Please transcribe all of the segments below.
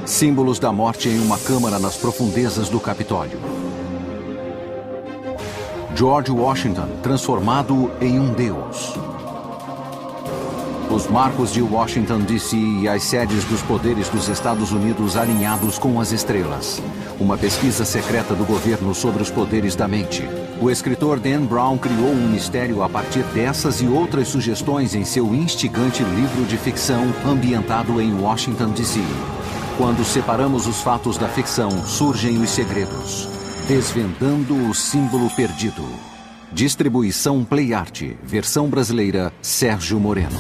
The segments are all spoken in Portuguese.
Símbolos da morte em uma câmara nas profundezas do Capitólio. George Washington transformado em um deus. Os marcos de Washington, D.C. e as sedes dos poderes dos Estados Unidos alinhados com as estrelas. Uma pesquisa secreta do governo sobre os poderes da mente. O escritor Dan Brown criou um mistério a partir dessas e outras sugestões em seu instigante livro de ficção ambientado em Washington, D.C. Quando separamos os fatos da ficção, surgem os segredos. Desvendando o símbolo perdido. Distribuição PlayArt, versão brasileira, Sérgio Moreno.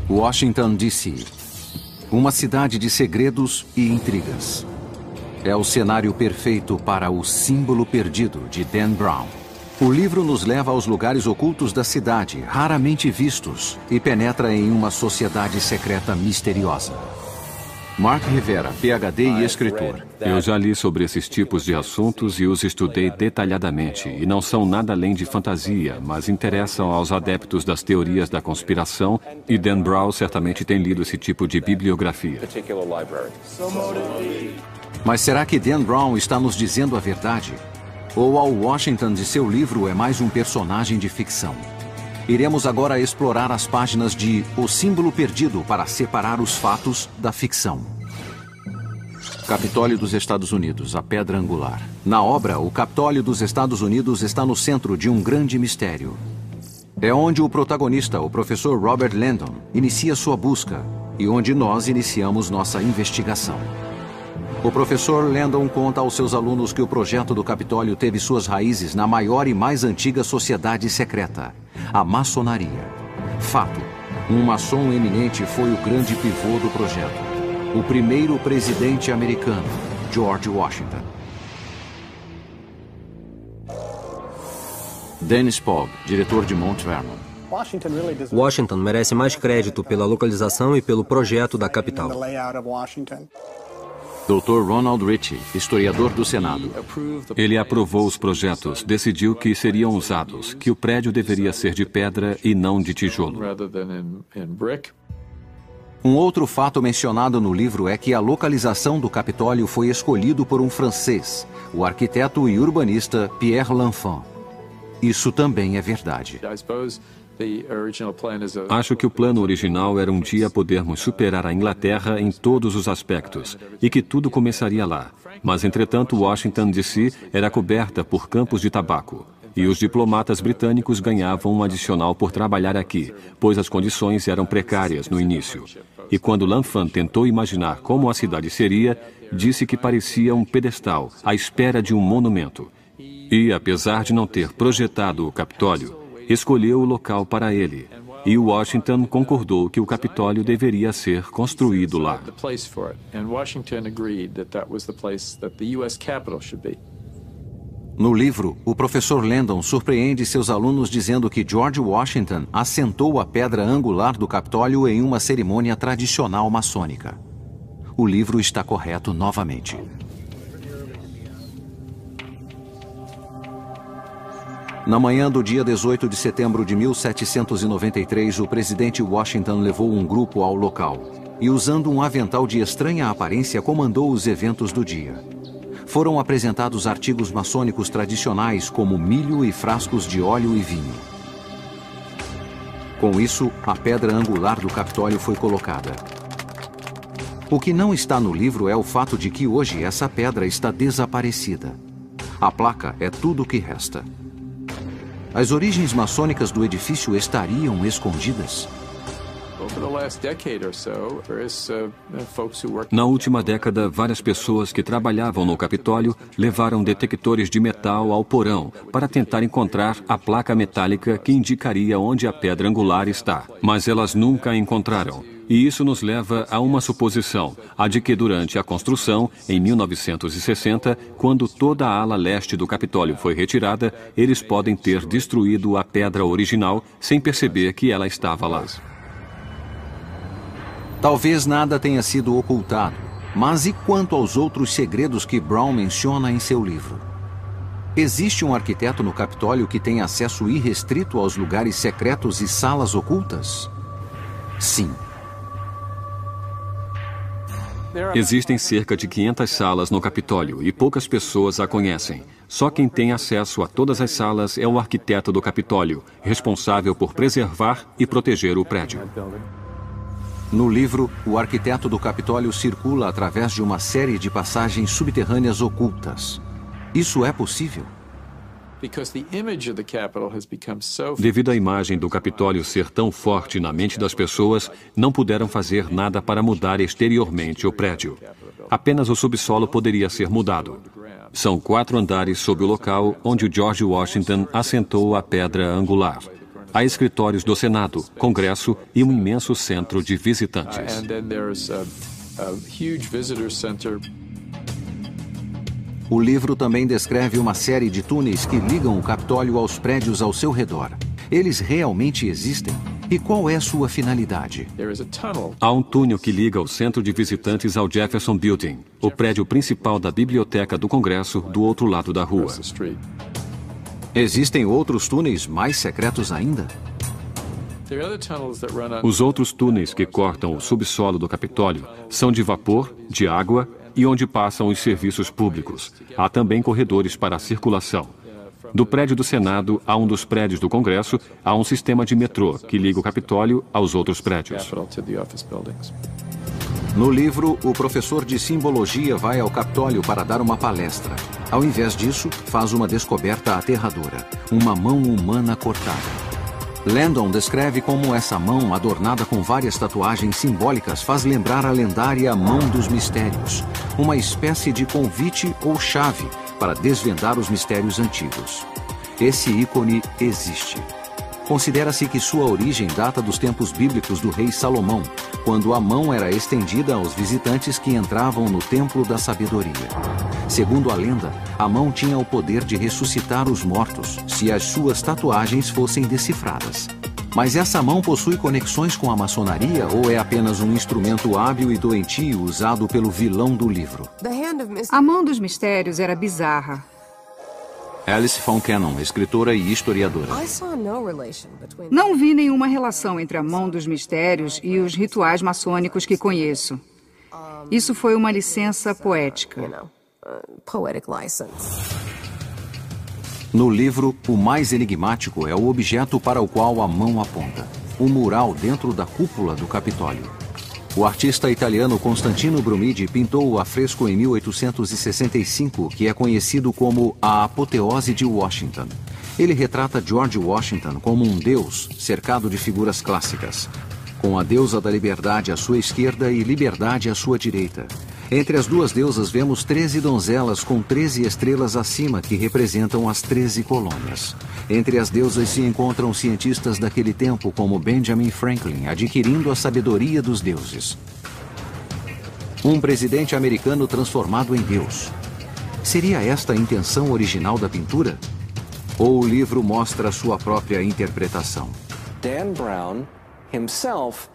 Washington, D.C. Uma cidade de segredos e intrigas. É o cenário perfeito para O Símbolo Perdido, de Dan Brown. O livro nos leva aos lugares ocultos da cidade, raramente vistos, e penetra em uma sociedade secreta misteriosa. Mark Rivera, PhD e escritor. Eu já li sobre esses tipos de assuntos e os estudei detalhadamente, e não são nada além de fantasia, mas interessam aos adeptos das teorias da conspiração, e Dan Brown certamente tem lido esse tipo de bibliografia. Mas será que Dan Brown está nos dizendo a verdade? Ou Al Washington de seu livro é mais um personagem de ficção? Iremos agora explorar as páginas de O Símbolo Perdido para separar os fatos da ficção. Capitólio dos Estados Unidos, a pedra angular. Na obra, o Capitólio dos Estados Unidos está no centro de um grande mistério. É onde o protagonista, o professor Robert Landon, inicia sua busca e onde nós iniciamos nossa investigação. O professor Landon conta aos seus alunos que o projeto do Capitólio teve suas raízes na maior e mais antiga sociedade secreta, a maçonaria. Fato, um maçom eminente foi o grande pivô do projeto. O primeiro presidente americano, George Washington. Dennis Pogg, diretor de Mount Vernon. Washington merece mais crédito pela localização e pelo projeto da capital. Dr. Ronald Ritchie, historiador do Senado. Ele aprovou os projetos, decidiu que seriam usados, que o prédio deveria ser de pedra e não de tijolo. Um outro fato mencionado no livro é que a localização do Capitólio foi escolhido por um francês, o arquiteto e urbanista Pierre L'Enfant. Isso também é verdade. Acho que o plano original era um dia podermos superar a Inglaterra em todos os aspectos e que tudo começaria lá. Mas, entretanto, Washington, D.C. era coberta por campos de tabaco. E os diplomatas britânicos ganhavam um adicional por trabalhar aqui, pois as condições eram precárias no início. E quando L'Enfant tentou imaginar como a cidade seria, disse que parecia um pedestal, à espera de um monumento. E, apesar de não ter projetado o Capitólio, escolheu o local para ele, e Washington concordou que o Capitólio deveria ser construído lá. No livro, o professor Landon surpreende seus alunos dizendo que George Washington assentou a pedra angular do Capitólio em uma cerimônia tradicional maçônica. O livro está correto novamente. Na manhã do dia 18 de setembro de 1793, o presidente Washington levou um grupo ao local e, usando um avental de estranha aparência, comandou os eventos do dia. Foram apresentados artigos maçônicos tradicionais como milho e frascos de óleo e vinho. Com isso, a pedra angular do Capitólio foi colocada. O que não está no livro é o fato de que hoje essa pedra está desaparecida. A placa é tudo o que resta. As origens maçônicas do edifício estariam escondidas? Na última década, várias pessoas que trabalhavam no Capitólio levaram detectores de metal ao porão para tentar encontrar a placa metálica que indicaria onde a pedra angular está. Mas elas nunca a encontraram. E isso nos leva a uma suposição, a de que durante a construção, em 1960, quando toda a ala leste do Capitólio foi retirada, eles podem ter destruído a pedra original sem perceber que ela estava lá. Talvez nada tenha sido ocultado, mas e quanto aos outros segredos que Brown menciona em seu livro? Existe um arquiteto no Capitólio que tem acesso irrestrito aos lugares secretos e salas ocultas? Sim. Existem cerca de 500 salas no Capitólio e poucas pessoas a conhecem. Só quem tem acesso a todas as salas é o arquiteto do Capitólio, responsável por preservar e proteger o prédio. No livro, o arquiteto do Capitólio circula através de uma série de passagens subterrâneas ocultas. Isso é possível? Devido à imagem do Capitólio ser tão forte na mente das pessoas, não puderam fazer nada para mudar exteriormente o prédio. Apenas o subsolo poderia ser mudado. São 4 andares sob o local onde o George Washington assentou a pedra angular. Há escritórios do Senado, Congresso e um imenso centro de visitantes. O livro também descreve uma série de túneis que ligam o Capitólio aos prédios ao seu redor. Eles realmente existem? E qual é sua finalidade? Há um túnel que liga o centro de visitantes ao Jefferson Building, o prédio principal da Biblioteca do Congresso, do outro lado da rua. Existem outros túneis mais secretos ainda? Os outros túneis que cortam o subsolo do Capitólio são de vapor, de água e onde passam os serviços públicos. Há também corredores para a circulação. Do prédio do Senado a um dos prédios do Congresso, há um sistema de metrô que liga o Capitólio aos outros prédios. No livro, o professor de simbologia vai ao Capitólio para dar uma palestra. Ao invés disso, faz uma descoberta aterradora: uma mão humana cortada. Landon descreve como essa mão, adornada com várias tatuagens simbólicas, faz lembrar a lendária Mão dos Mistérios, uma espécie de convite ou chave para desvendar os mistérios antigos. Esse ícone existe. Considera-se que sua origem data dos tempos bíblicos do rei Salomão, quando a mão era estendida aos visitantes que entravam no Templo da Sabedoria. Segundo a lenda, a mão tinha o poder de ressuscitar os mortos, se as suas tatuagens fossem decifradas. Mas essa mão possui conexões com a maçonaria ou é apenas um instrumento hábil e doentio usado pelo vilão do livro? A Mão dos Mistérios era bizarra. Alice Von Cannon, escritora e historiadora. Não vi nenhuma relação entre a Mão dos Mistérios e os rituais maçônicos que conheço. Isso foi uma licença poética. No livro, o mais enigmático é o objeto para o qual a mão aponta: o mural dentro da cúpula do Capitólio. O artista italiano Constantino Brumidi pintou o afresco em 1865, que é conhecido como a Apoteose de Washington. Ele retrata George Washington como um deus cercado de figuras clássicas, com a deusa da liberdade à sua esquerda e liberdade à sua direita. Entre as duas deusas vemos 13 donzelas com 13 estrelas acima que representam as 13 colônias. Entre as deusas se encontram cientistas daquele tempo como Benjamin Franklin, adquirindo a sabedoria dos deuses. Um presidente americano transformado em Deus. Seria esta a intenção original da pintura? Ou o livro mostra sua própria interpretação?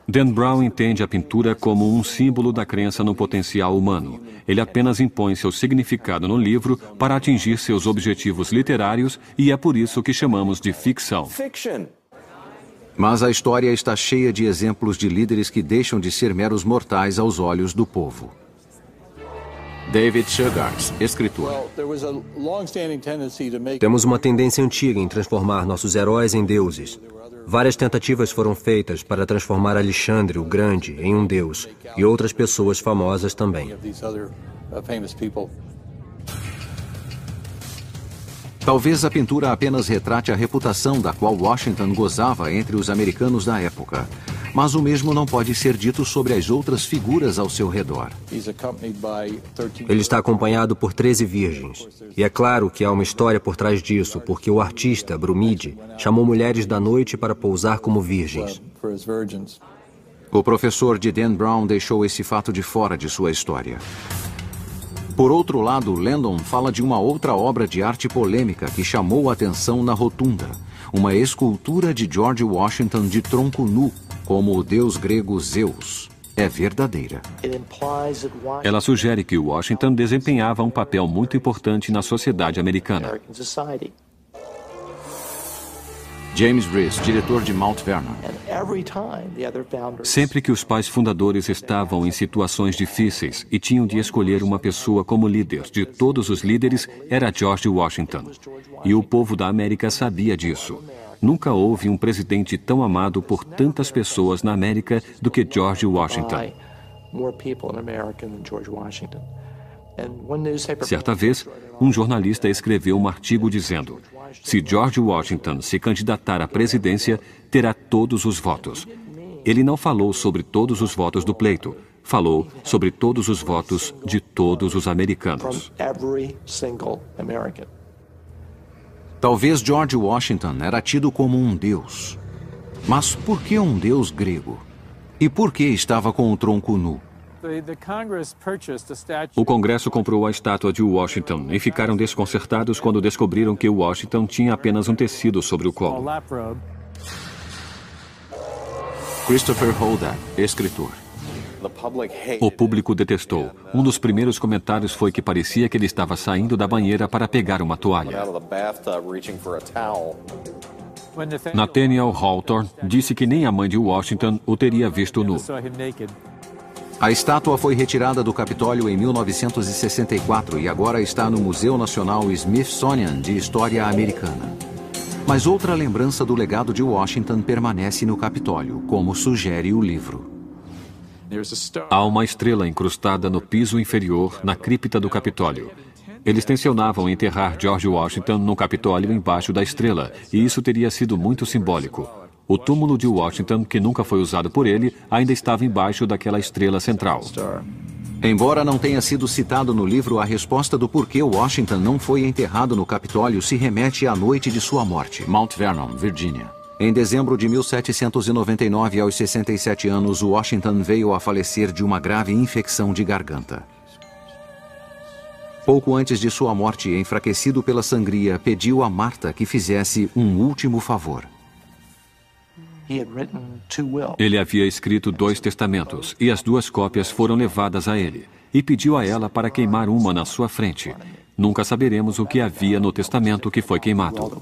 Dan Brown entende a pintura como um símbolo da crença no potencial humano. Ele apenas impõe seu significado no livro para atingir seus objetivos literários e é por isso que chamamos de ficção. Mas a história está cheia de exemplos de líderes que deixam de ser meros mortais aos olhos do povo. David Sugars, escritor. Temos uma tendência antiga em transformar nossos heróis em deuses. Várias tentativas foram feitas para transformar Alexandre o Grande em um deus, e outras pessoas famosas também. Talvez a pintura apenas retrate a reputação da qual Washington gozava entre os americanos da época. Mas o mesmo não pode ser dito sobre as outras figuras ao seu redor. Ele está acompanhado por 13 virgens. E é claro que há uma história por trás disso, porque o artista, Brumidi, chamou mulheres da noite para pousar como virgens. O professor de Dan Brown deixou esse fato de fora de sua história. Por outro lado, Landon fala de uma outra obra de arte polêmica que chamou a atenção na Rotunda, uma escultura de George Washington de tronco nu, como o deus grego Zeus. É verdadeira. Ela sugere que Washington desempenhava um papel muito importante na sociedade americana. James Reese, diretor de Mount Vernon. Sempre que os pais fundadores estavam em situações difíceis e tinham de escolher uma pessoa como líder de todos os líderes, era George Washington. E o povo da América sabia disso. Nunca houve um presidente tão amado por tantas pessoas na América do que George Washington. Certa vez, um jornalista escreveu um artigo dizendo: se George Washington se candidatar à presidência, terá todos os votos. Ele não falou sobre todos os votos do pleito, falou sobre todos os votos de todos os americanos. Talvez George Washington era tido como um deus. Mas por que um deus grego? E por que estava com o tronco nu? O Congresso comprou a estátua de Washington e ficaram desconcertados quando descobriram que Washington tinha apenas um tecido sobre o colo. Christopher Holder, escritor. O público detestou. Um dos primeiros comentários foi que parecia que ele estava saindo da banheira para pegar uma toalha. Nathaniel Hawthorne disse que nem a mãe de Washington o teria visto nu. A estátua foi retirada do Capitólio em 1964 e agora está no Museu Nacional Smithsonian de História Americana. Mas outra lembrança do legado de Washington permanece no Capitólio, como sugere o livro. Há uma estrela incrustada no piso inferior, na cripta do Capitólio. Eles tensionavam enterrar George Washington no Capitólio embaixo da estrela, e isso teria sido muito simbólico. O túmulo de Washington, que nunca foi usado por ele, ainda estava embaixo daquela estrela central. Embora não tenha sido citado no livro, a resposta do porquê Washington não foi enterrado no Capitólio se remete à noite de sua morte, Mount Vernon, Virgínia. Em dezembro de 1799, aos 67 anos, Washington veio a falecer de uma grave infecção de garganta. Pouco antes de sua morte, enfraquecido pela sangria, pediu a Martha que fizesse um último favor. Ele havia escrito 2 testamentos, e as 2 cópias foram levadas a ele, e pediu a ela para queimar uma na sua frente. Nunca saberemos o que havia no testamento que foi queimado.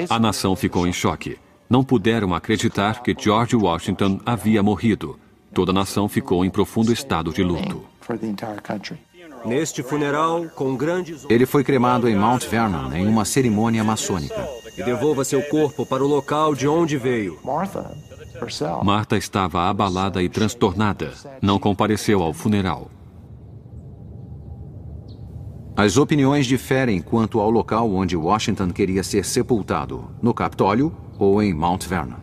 A nação ficou em choque. Não puderam acreditar que George Washington havia morrido. Toda a nação ficou em profundo estado de luto. Neste funeral, com grandes... Ele foi cremado em Mount Vernon, em uma cerimônia maçônica. E devolva seu corpo para o local de onde veio. Martha estava abalada e transtornada. Não compareceu ao funeral. As opiniões diferem quanto ao local onde Washington queria ser sepultado, no Capitólio ou em Mount Vernon.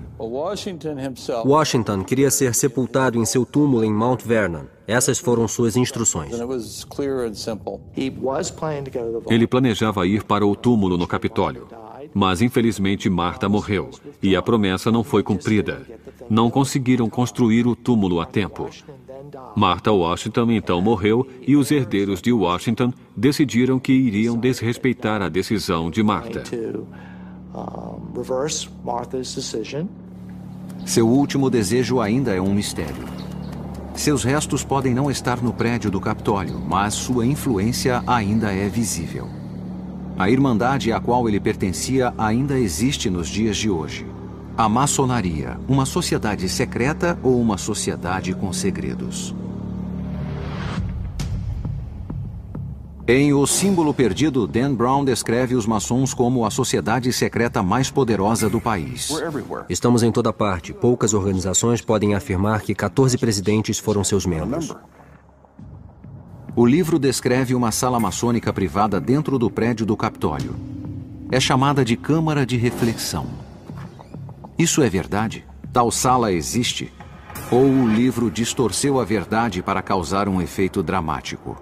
Washington queria ser sepultado em seu túmulo em Mount Vernon. Essas foram suas instruções. Ele planejava ir para o túmulo no Capitólio. Mas, infelizmente, Martha morreu, e a promessa não foi cumprida. Não conseguiram construir o túmulo a tempo. Martha Washington então morreu, e os herdeiros de Washington decidiram que iriam desrespeitar a decisão de Martha. Seu último desejo ainda é um mistério. Seus restos podem não estar no prédio do Capitólio, mas sua influência ainda é visível. A irmandade a qual ele pertencia ainda existe nos dias de hoje. A maçonaria, uma sociedade secreta ou uma sociedade com segredos? Em O Símbolo Perdido, Dan Brown descreve os maçons como a sociedade secreta mais poderosa do país. Estamos em toda parte. Poucas organizações podem afirmar que 14 presidentes foram seus membros. O livro descreve uma sala maçônica privada dentro do prédio do Capitólio. É chamada de Câmara de Reflexão. Isso é verdade? Tal sala existe? Ou o livro distorceu a verdade para causar um efeito dramático?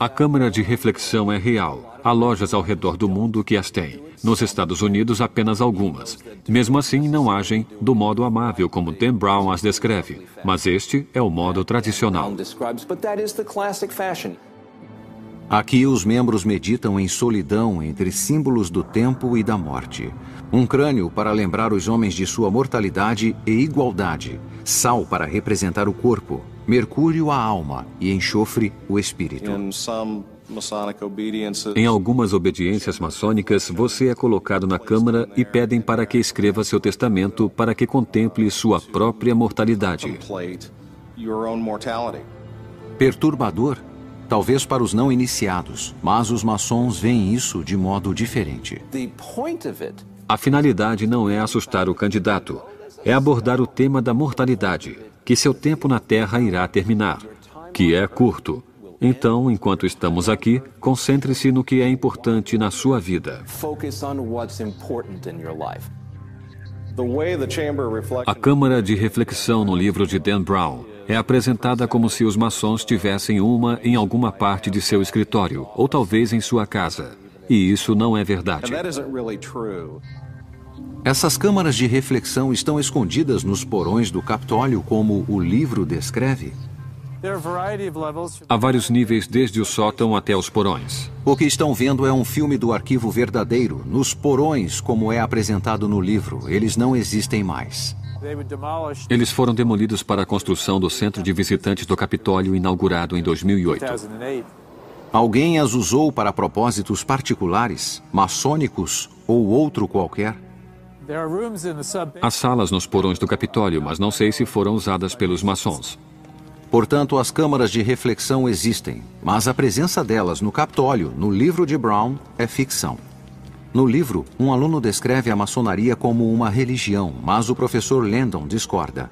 A Câmara de Reflexão é real. Há lojas ao redor do mundo que as têm. Nos Estados Unidos, apenas algumas. Mesmo assim, não agem do modo amável como Dan Brown as descreve. Mas este é o modo tradicional. Aqui os membros meditam em solidão entre símbolos do tempo e da morte. Um crânio para lembrar os homens de sua mortalidade e igualdade, sal para representar o corpo, mercúrio a alma e enxofre o espírito. Em algumas obediências maçônicas, você é colocado na câmara e pedem para que escreva seu testamento para que contemple sua própria mortalidade. Perturbador? Talvez para os não iniciados, mas os maçons veem isso de modo diferente. A finalidade não é assustar o candidato, é abordar o tema da mortalidade, que seu tempo na Terra irá terminar, que é curto. Então, enquanto estamos aqui, concentre-se no que é importante na sua vida. A Câmara de Reflexão no livro de Dan Brown é apresentada como se os maçons tivessem uma em alguma parte de seu escritório, ou talvez em sua casa. E isso não é verdade. Essas câmaras de reflexão estão escondidas nos porões do Capitólio, como o livro descreve? Há vários níveis desde o sótão até os porões. O que estão vendo é um filme do arquivo verdadeiro. Nos porões, como é apresentado no livro, eles não existem mais. Eles foram demolidos para a construção do Centro de Visitantes do Capitólio, inaugurado em 2008. Alguém as usou para propósitos particulares, maçônicos ou outro qualquer? Há salas nos porões do Capitólio, mas não sei se foram usadas pelos maçons. Portanto, as câmaras de reflexão existem, mas a presença delas no Capitólio, no livro de Brown, é ficção. No livro, um aluno descreve a maçonaria como uma religião, mas o professor Landon discorda.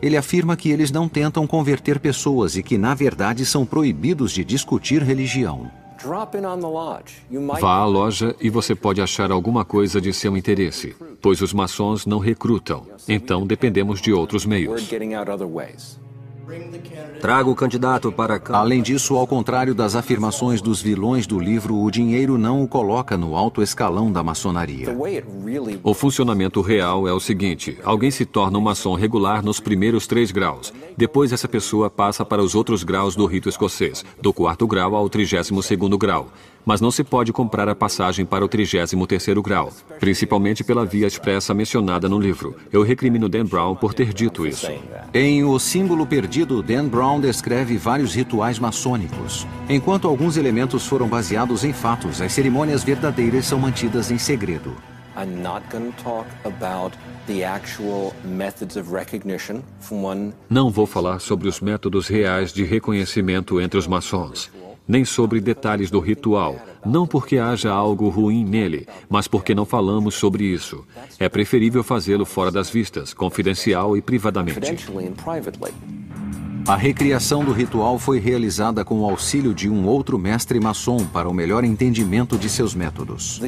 Ele afirma que eles não tentam converter pessoas e que, na verdade, são proibidos de discutir religião. Vá à loja e você pode achar alguma coisa de seu interesse, pois os maçons não recrutam, então dependemos de outros meios. Traga o candidato para a Câmara. Além disso, ao contrário das afirmações dos vilões do livro, o dinheiro não o coloca no alto escalão da maçonaria. O funcionamento real é o seguinte: alguém se torna um maçom regular nos primeiros 3 graus. Depois essa pessoa passa para os outros graus do rito escocês, do 4º grau ao 32º grau. Mas não se pode comprar a passagem para o 33º grau, principalmente pela via expressa mencionada no livro. Eu recrimino Dan Brown por ter dito isso. Em O Símbolo Perdido, Dan Brown descreve vários rituais maçônicos. Enquanto alguns elementos foram baseados em fatos, as cerimônias verdadeiras são mantidas em segredo. Não vou falar sobre os métodos reais de reconhecimento entre os maçons, nem sobre detalhes do ritual, não porque haja algo ruim nele, mas porque não falamos sobre isso. É preferível fazê-lo fora das vistas, confidencial e privadamente. A recriação do ritual foi realizada com o auxílio de um outro mestre maçom para o melhor entendimento de seus métodos.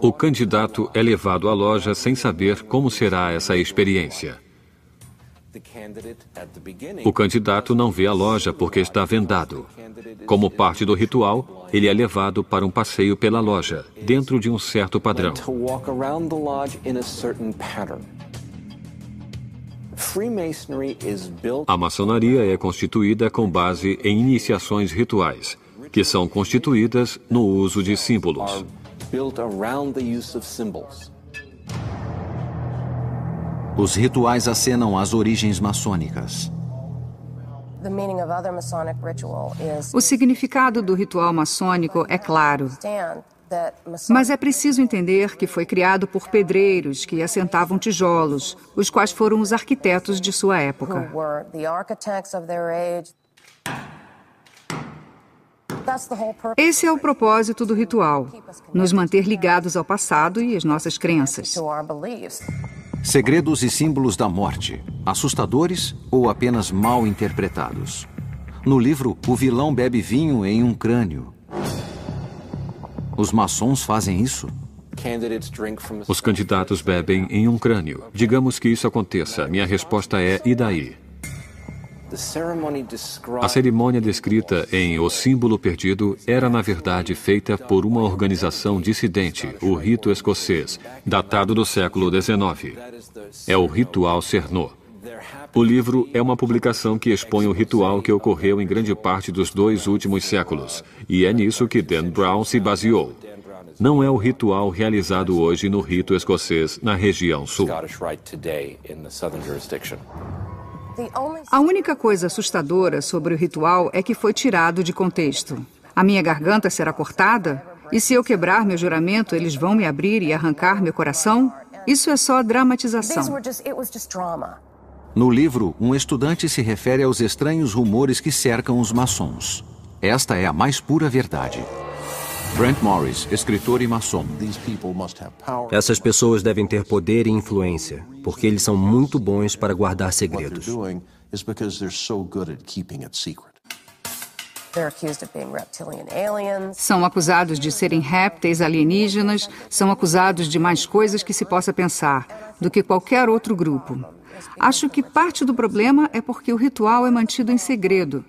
O candidato é levado à loja sem saber como será essa experiência. O candidato não vê a loja porque está vendado. Como parte do ritual, ele é levado para um passeio pela loja, dentro de um certo padrão. A maçonaria é constituída com base em iniciações rituais, que são constituídas no uso de símbolos. Os rituais acenam às origens maçônicas. O significado do ritual maçônico é claro, mas é preciso entender que foi criado por pedreiros que assentavam tijolos, os quais foram os arquitetos de sua época. Esse é o propósito do ritual, nos manter ligados ao passado e às nossas crenças. Segredos e símbolos da morte, assustadores ou apenas mal interpretados. No livro, o vilão bebe vinho em um crânio. Os maçons fazem isso? Os candidatos bebem em um crânio. Digamos que isso aconteça. Minha resposta é: e daí? A cerimônia descrita em O Símbolo Perdido era, na verdade, feita por uma organização dissidente, o Rito Escocês, datado do século XIX. É o ritual Cernô. O livro é uma publicação que expõe o ritual que ocorreu em grande parte dos 2 últimos séculos, e é nisso que Dan Brown se baseou. Não é o ritual realizado hoje no rito escocês na região sul. A única coisa assustadora sobre o ritual é que foi tirado de contexto. A minha garganta será cortada? E se eu quebrar meu juramento, eles vão me abrir e arrancar meu coração? Isso é só dramatização. No livro, um estudante se refere aos estranhos rumores que cercam os maçons. Esta é a mais pura verdade. Brent Morris, escritor e maçom. Essas pessoas devem ter poder e influência, porque eles são muito bons para guardar segredos. São acusados de serem répteis alienígenas, são acusados de mais coisas que se possa pensar do que qualquer outro grupo. Acho que parte do problema é porque o ritual é mantido em segredo.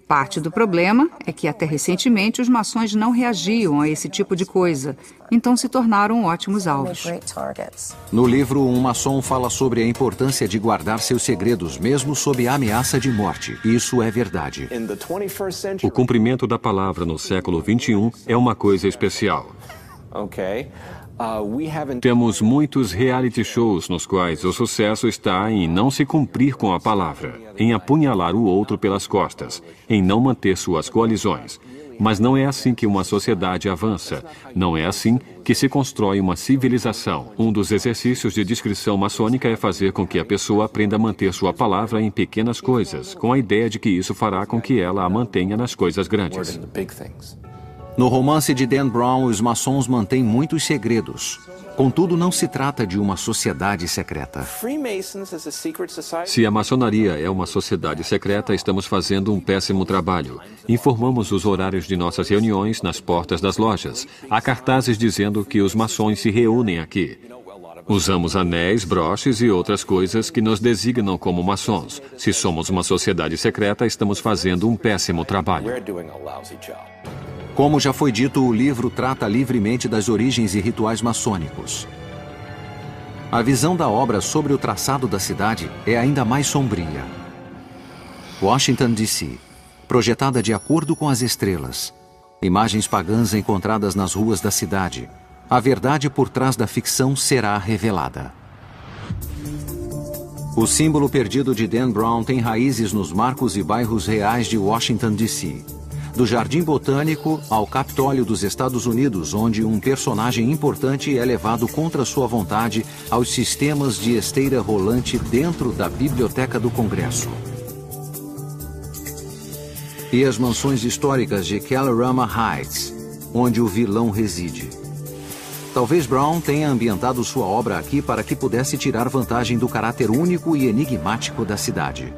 Parte do problema é que até recentemente os maçons não reagiam a esse tipo de coisa, então se tornaram ótimos alvos. No livro, um maçom fala sobre a importância de guardar seus segredos, mesmo sob a ameaça de morte. Isso é verdade. O cumprimento da palavra no século XXI é uma coisa especial. Temos muitos reality shows nos quais o sucesso está em não se cumprir com a palavra, em apunhalar o outro pelas costas, em não manter suas coalizões. Mas não é assim que uma sociedade avança. Não é assim que se constrói uma civilização. Um dos exercícios de descrição maçônica é fazer com que a pessoa aprenda a manter sua palavra em pequenas coisas, com a ideia de que isso fará com que ela a mantenha nas coisas grandes. No romance de Dan Brown, os maçons mantêm muitos segredos. Contudo, não se trata de uma sociedade secreta. Se a maçonaria é uma sociedade secreta, estamos fazendo um péssimo trabalho. Informamos os horários de nossas reuniões nas portas das lojas. Há cartazes dizendo que os maçons se reúnem aqui. Usamos anéis, broches e outras coisas que nos designam como maçons. Se somos uma sociedade secreta, estamos fazendo um péssimo trabalho. Como já foi dito, o livro trata livremente das origens e rituais maçônicos. A visão da obra sobre o traçado da cidade é ainda mais sombria. Washington, D.C., projetada de acordo com as estrelas. Imagens pagãs encontradas nas ruas da cidade. A verdade por trás da ficção será revelada. O símbolo perdido de Dan Brown tem raízes nos marcos e bairros reais de Washington, D.C., do Jardim Botânico ao Capitólio dos Estados Unidos, onde um personagem importante é levado contra sua vontade aos sistemas de esteira rolante dentro da Biblioteca do Congresso. E as mansões históricas de Kalorama Heights, onde o vilão reside. Talvez Brown tenha ambientado sua obra aqui para que pudesse tirar vantagem do caráter único e enigmático da cidade.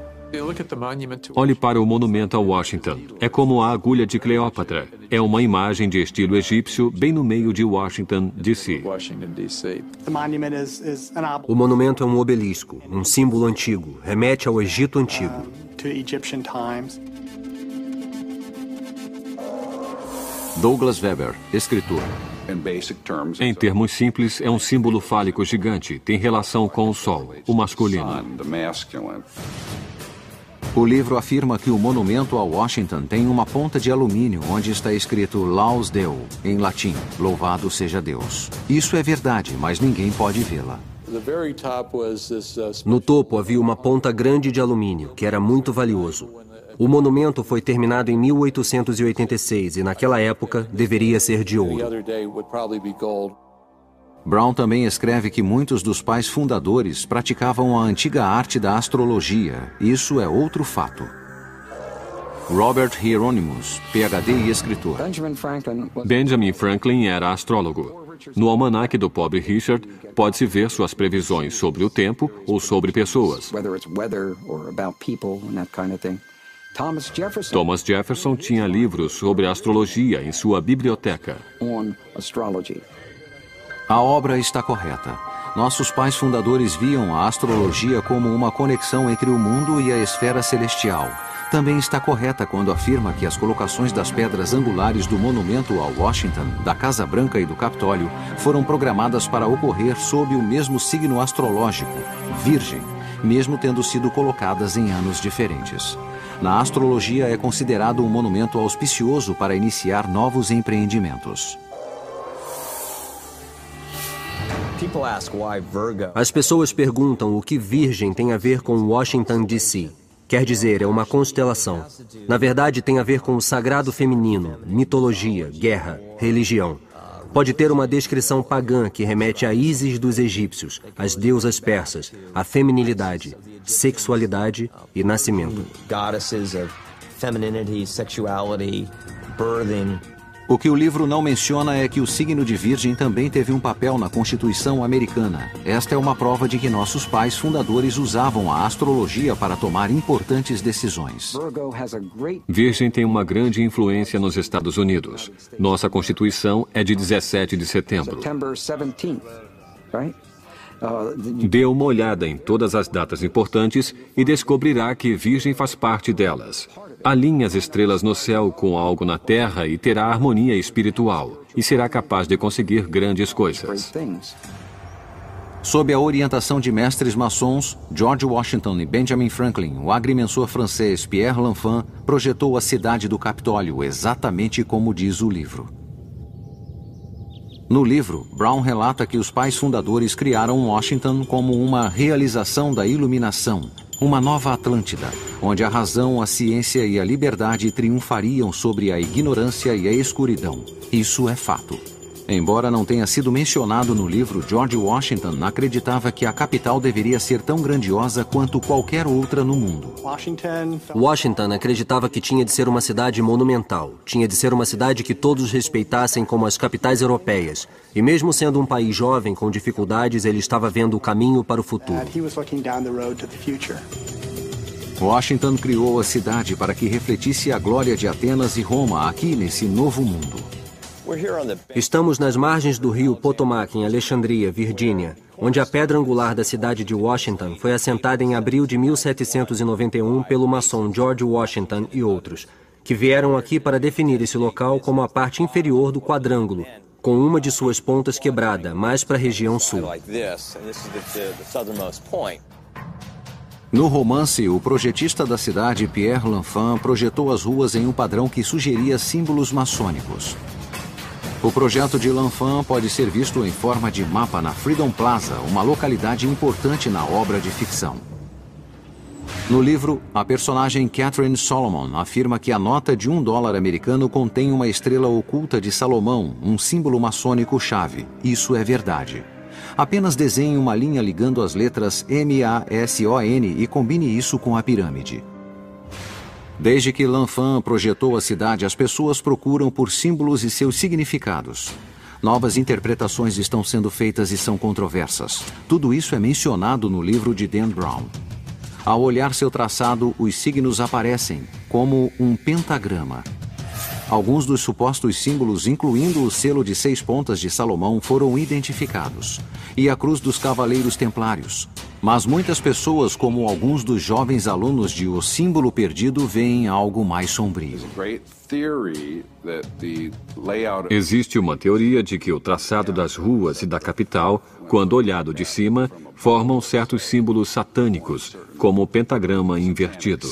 Olhe para o monumento a Washington. É como a agulha de Cleópatra. É uma imagem de estilo egípcio bem no meio de Washington, D.C. O monumento é um obelisco, um símbolo antigo, remete ao Egito Antigo. Douglas Weber, escritor. Em termos simples, é um símbolo fálico gigante. Tem relação com o Sol, o masculino. O livro afirma que o monumento a Washington tem uma ponta de alumínio onde está escrito Laus Deo, em latim, louvado seja Deus. Isso é verdade, mas ninguém pode vê-la. No topo havia uma ponta grande de alumínio, que era muito valioso. O monumento foi terminado em 1886 e naquela época deveria ser de ouro. Brown também escreve que muitos dos pais fundadores praticavam a antiga arte da astrologia. Isso é outro fato. Robert Hieronymus, PhD e escritor. Benjamin Franklin era astrólogo. No almanaque do pobre Richard, pode-se ver suas previsões sobre o tempo ou sobre pessoas. Thomas Jefferson tinha livros sobre astrologia em sua biblioteca. A obra está correta. Nossos pais fundadores viam a astrologia como uma conexão entre o mundo e a esfera celestial. Também está correta quando afirma que as colocações das pedras angulares do monumento ao Washington, da Casa Branca e do Capitólio foram programadas para ocorrer sob o mesmo signo astrológico, Virgem, mesmo tendo sido colocadas em anos diferentes. Na astrologia é considerado um monumento auspicioso para iniciar novos empreendimentos. As pessoas perguntam o que Virgem tem a ver com Washington, D.C. Quer dizer, é uma constelação. Na verdade, tem a ver com o sagrado feminino, mitologia, guerra, religião. Pode ter uma descrição pagã que remete a Ísis dos egípcios, as deusas persas, a feminilidade, sexualidade e nascimento. O que o livro não menciona é que o signo de Virgem também teve um papel na Constituição americana. Esta é uma prova de que nossos pais fundadores usavam a astrologia para tomar importantes decisões. Virgem tem uma grande influência nos Estados Unidos. Nossa Constituição é de 17 de setembro. Dê uma olhada em todas as datas importantes e descobrirá que Virgem faz parte delas. Alinhe as estrelas no céu com algo na terra e terá harmonia espiritual, e será capaz de conseguir grandes coisas. Sob a orientação de mestres maçons, George Washington e Benjamin Franklin, o agrimensor francês Pierre L'Enfant projetou a cidade do Capitólio exatamente como diz o livro. No livro, Brown relata que os pais fundadores criaram Washington como uma realização da iluminação, uma nova Atlântida, onde a razão, a ciência e a liberdade triunfariam sobre a ignorância e a escuridão. Isso é fato. Embora não tenha sido mencionado no livro, George Washington acreditava que a capital deveria ser tão grandiosa quanto qualquer outra no mundo. Washington acreditava que tinha de ser uma cidade monumental, tinha de ser uma cidade que todos respeitassem como as capitais europeias. E mesmo sendo um país jovem com dificuldades, ele estava vendo o caminho para o futuro. Washington criou a cidade para que refletisse a glória de Atenas e Roma aqui nesse novo mundo. Estamos nas margens do rio Potomac, em Alexandria, Virgínia, onde a pedra angular da cidade de Washington foi assentada em abril de 1791 pelo maçom George Washington e outros, que vieram aqui para definir esse local como a parte inferior do quadrângulo, com uma de suas pontas quebrada, mais para a região sul. No romance, o projetista da cidade, Pierre L'Enfant, projetou as ruas em um padrão que sugeria símbolos maçônicos. O projeto de L'Enfant pode ser visto em forma de mapa na Freedom Plaza, uma localidade importante na obra de ficção. No livro, a personagem Catherine Solomon afirma que a nota de $1 americano contém uma estrela oculta de Salomão, um símbolo maçônico-chave. Isso é verdade. Apenas desenhe uma linha ligando as letras M-A-S-O-N e combine isso com a pirâmide. Desde que L'Enfant projetou a cidade, as pessoas procuram por símbolos e seus significados. Novas interpretações estão sendo feitas e são controversas. Tudo isso é mencionado no livro de Dan Brown. Ao olhar seu traçado, os signos aparecem como um pentagrama. Alguns dos supostos símbolos, incluindo o selo de 6 pontas de Salomão, foram identificados, e a cruz dos Cavaleiros Templários. Mas muitas pessoas, como alguns dos jovens alunos de O Símbolo Perdido, veem algo mais sombrio. Existe uma teoria de que o traçado das ruas e da capital, quando olhado de cima, formam certos símbolos satânicos, como o pentagrama invertido.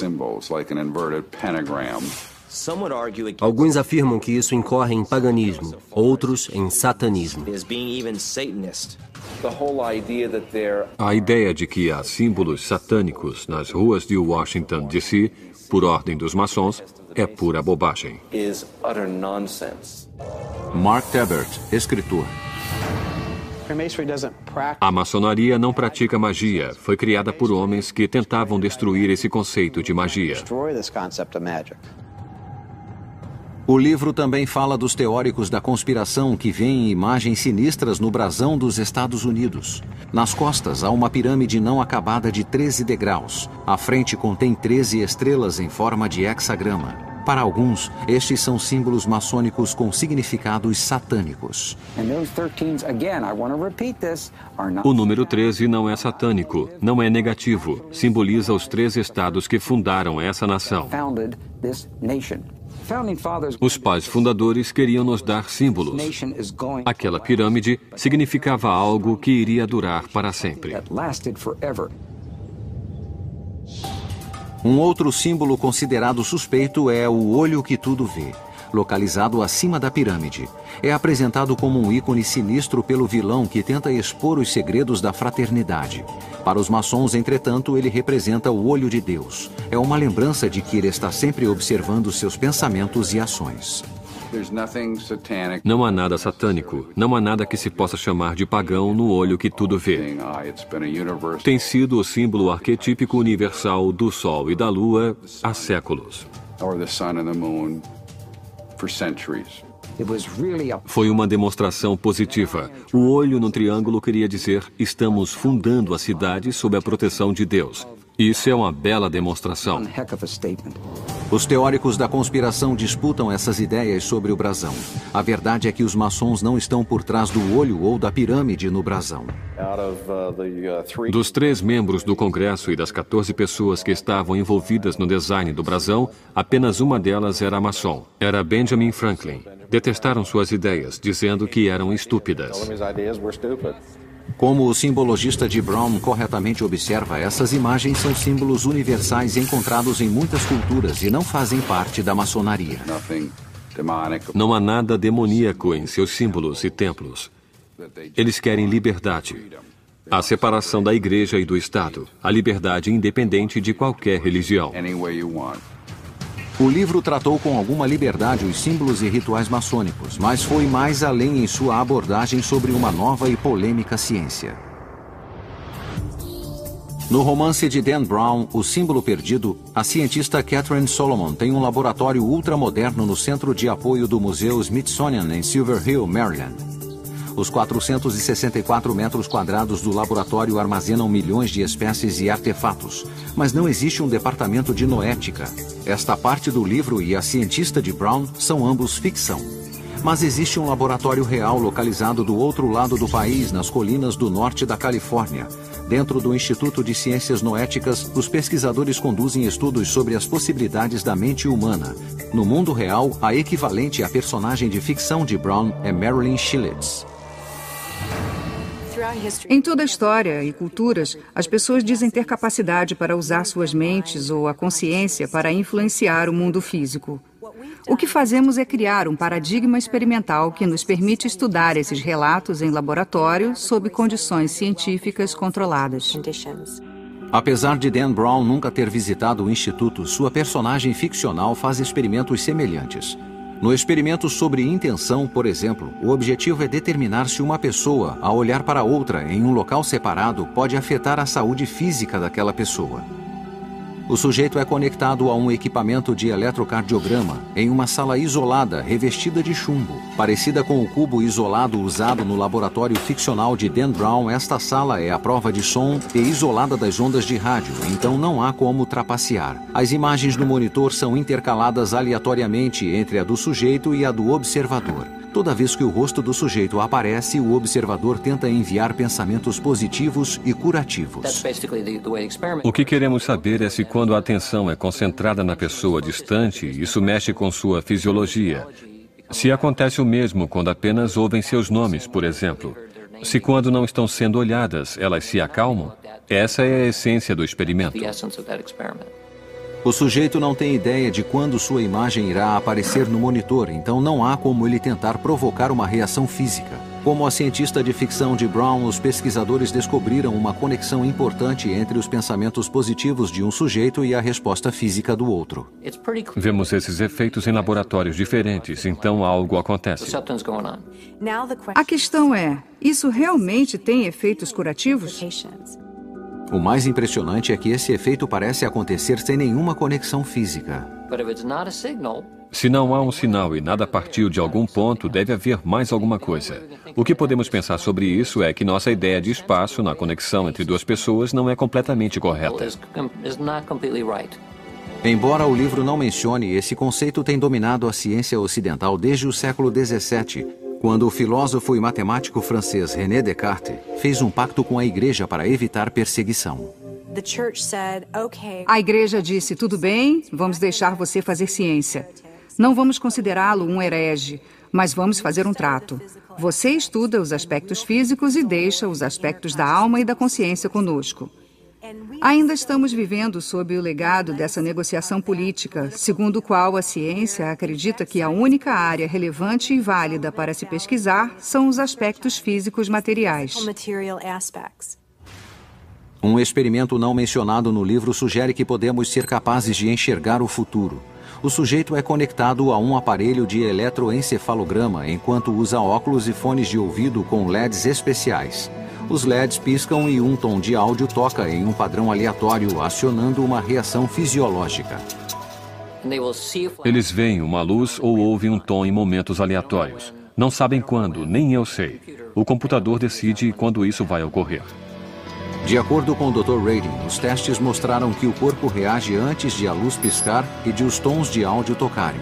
Alguns afirmam que isso incorre em paganismo, outros em satanismo. A ideia de que há símbolos satânicos nas ruas de Washington, D.C., por ordem dos maçons, é pura bobagem. Mark Tebert, escritor. A maçonaria não pratica magia. Foi criada por homens que tentavam destruir esse conceito de magia. O livro também fala dos teóricos da conspiração que veem imagens sinistras no brasão dos Estados Unidos. Nas costas há uma pirâmide não acabada de 13 degraus. A frente contém 13 estrelas em forma de hexagrama. Para alguns, estes são símbolos maçônicos com significados satânicos. O número 13 não é satânico, não é negativo. Simboliza os 3 estados que fundaram essa nação. Os pais fundadores queriam nos dar símbolos. Aquela pirâmide significava algo que iria durar para sempre. Um outro símbolo considerado suspeito é o olho que tudo vê, localizado acima da pirâmide. É apresentado como um ícone sinistro pelo vilão que tenta expor os segredos da fraternidade. Para os maçons, entretanto, ele representa o olho de Deus. É uma lembrança de que ele está sempre observando seus pensamentos e ações. Não há nada satânico, não há nada que se possa chamar de pagão no olho que tudo vê. Tem sido o símbolo arquetípico universal do Sol e da Lua há séculos. Foi uma demonstração positiva. O olho no triângulo queria dizer: estamos fundando a cidade sob a proteção de Deus. Isso é uma bela demonstração. Os teóricos da conspiração disputam essas ideias sobre o brasão. A verdade é que os maçons não estão por trás do olho ou da pirâmide no brasão. Dos 3 membros do Congresso e das 14 pessoas que estavam envolvidas no design do brasão, apenas uma delas era maçom. Era Benjamin Franklin. Detestaram suas ideias, dizendo que eram estúpidas. Como o simbologista de Brown corretamente observa, essas imagens são símbolos universais encontrados em muitas culturas e não fazem parte da maçonaria. Não há nada demoníaco em seus símbolos e templos. Eles querem liberdade. A separação da igreja e do Estado. A liberdade independente de qualquer religião. O livro tratou com alguma liberdade os símbolos e rituais maçônicos, mas foi mais além em sua abordagem sobre uma nova e polêmica ciência. No romance de Dan Brown, O Símbolo Perdido, a cientista Catherine Solomon tem um laboratório ultramoderno no centro de apoio do Museu Smithsonian em Silver Hill, Maryland. Os 464 metros quadrados do laboratório armazenam milhões de espécies e artefatos, mas não existe um departamento de noética. Esta parte do livro e a cientista de Brown são ambos ficção. Mas existe um laboratório real localizado do outro lado do país, nas colinas do norte da Califórnia. Dentro do Instituto de Ciências Noéticas, os pesquisadores conduzem estudos sobre as possibilidades da mente humana. No mundo real, a equivalente à personagem de ficção de Brown é Marilyn Shillitz. Em toda a história e culturas, as pessoas dizem ter capacidade para usar suas mentes ou a consciência para influenciar o mundo físico. O que fazemos é criar um paradigma experimental que nos permite estudar esses relatos em laboratório sob condições científicas controladas. Apesar de Dan Brown nunca ter visitado o instituto, sua personagem ficcional faz experimentos semelhantes. No experimento sobre intenção, por exemplo, o objetivo é determinar se uma pessoa, ao olhar para outra em um local separado, pode afetar a saúde física daquela pessoa. O sujeito é conectado a um equipamento de eletrocardiograma em uma sala isolada, revestida de chumbo. Parecida com o cubo isolado usado no laboratório ficcional de Dan Brown, esta sala é à prova de som e isolada das ondas de rádio, então não há como trapacear. As imagens no monitor são intercaladas aleatoriamente entre a do sujeito e a do observador. Toda vez que o rosto do sujeito aparece, o observador tenta enviar pensamentos positivos e curativos. O que queremos saber é se quando a atenção é concentrada na pessoa distante, isso mexe com sua fisiologia. Se acontece o mesmo quando apenas ouvem seus nomes, por exemplo. Se quando não estão sendo olhadas, elas se acalmam. Essa é a essência do experimento. O sujeito não tem ideia de quando sua imagem irá aparecer no monitor, então não há como ele tentar provocar uma reação física. Como a cientista de ficção de Brown, os pesquisadores descobriram uma conexão importante entre os pensamentos positivos de um sujeito e a resposta física do outro. Vemos esses efeitos em laboratórios diferentes, então algo acontece. A questão é, isso realmente tem efeitos curativos? O mais impressionante é que esse efeito parece acontecer sem nenhuma conexão física. Se não há um sinal e nada partiu de algum ponto, deve haver mais alguma coisa. O que podemos pensar sobre isso é que nossa ideia de espaço na conexão entre duas pessoas não é completamente correta. Embora o livro não mencione, esse conceito tem dominado a ciência ocidental desde o século XVII, quando o filósofo e matemático francês René Descartes fez um pacto com a igreja para evitar perseguição. A igreja disse, tudo bem, vamos deixar você fazer ciência. Não vamos considerá-lo um herege, mas vamos fazer um trato. Você estuda os aspectos físicos e deixa os aspectos da alma e da consciência conosco. Ainda estamos vivendo sob o legado dessa negociação política, segundo o qual a ciência acredita que a única área relevante e válida para se pesquisar são os aspectos físicos materiais. Um experimento não mencionado no livro sugere que podemos ser capazes de enxergar o futuro. O sujeito é conectado a um aparelho de eletroencefalograma enquanto usa óculos e fones de ouvido com LEDs especiais. Os LEDs piscam e um tom de áudio toca em um padrão aleatório, acionando uma reação fisiológica. Eles veem uma luz ou ouvem um tom em momentos aleatórios. Não sabem quando, nem eu sei. O computador decide quando isso vai ocorrer. De acordo com o Dr. Radin, os testes mostraram que o corpo reage antes de a luz piscar e de os tons de áudio tocarem.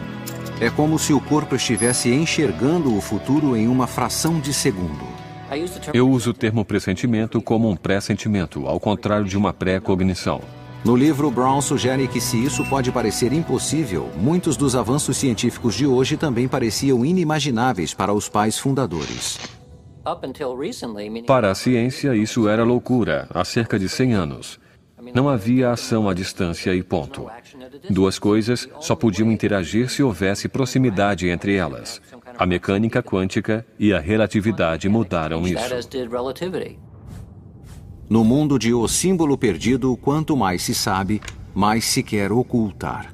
É como se o corpo estivesse enxergando o futuro em uma fração de segundo. Eu uso o termo pressentimento como um pressentimento, ao contrário de uma pré-cognição. No livro, Brown sugere que se isso pode parecer impossível, muitos dos avanços científicos de hoje também pareciam inimagináveis para os pais fundadores. Para a ciência, isso era loucura, há cerca de 100 anos. Não havia ação à distância e ponto. Duas coisas só podiam interagir se houvesse proximidade entre elas. A mecânica quântica e a relatividade mudaram isso. No mundo de O Símbolo Perdido, quanto mais se sabe, mais se quer ocultar.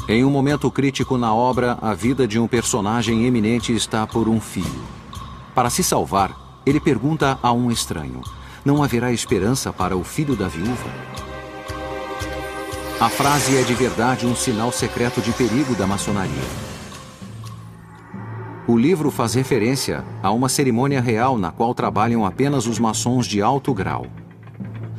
Em um momento crítico na obra, a vida de um personagem eminente está por um fio. Para se salvar, ele pergunta a um estranho: não haverá esperança para o filho da viúva? A frase é de verdade um sinal secreto de perigo da maçonaria. O livro faz referência a uma cerimônia real na qual trabalham apenas os maçons de alto grau.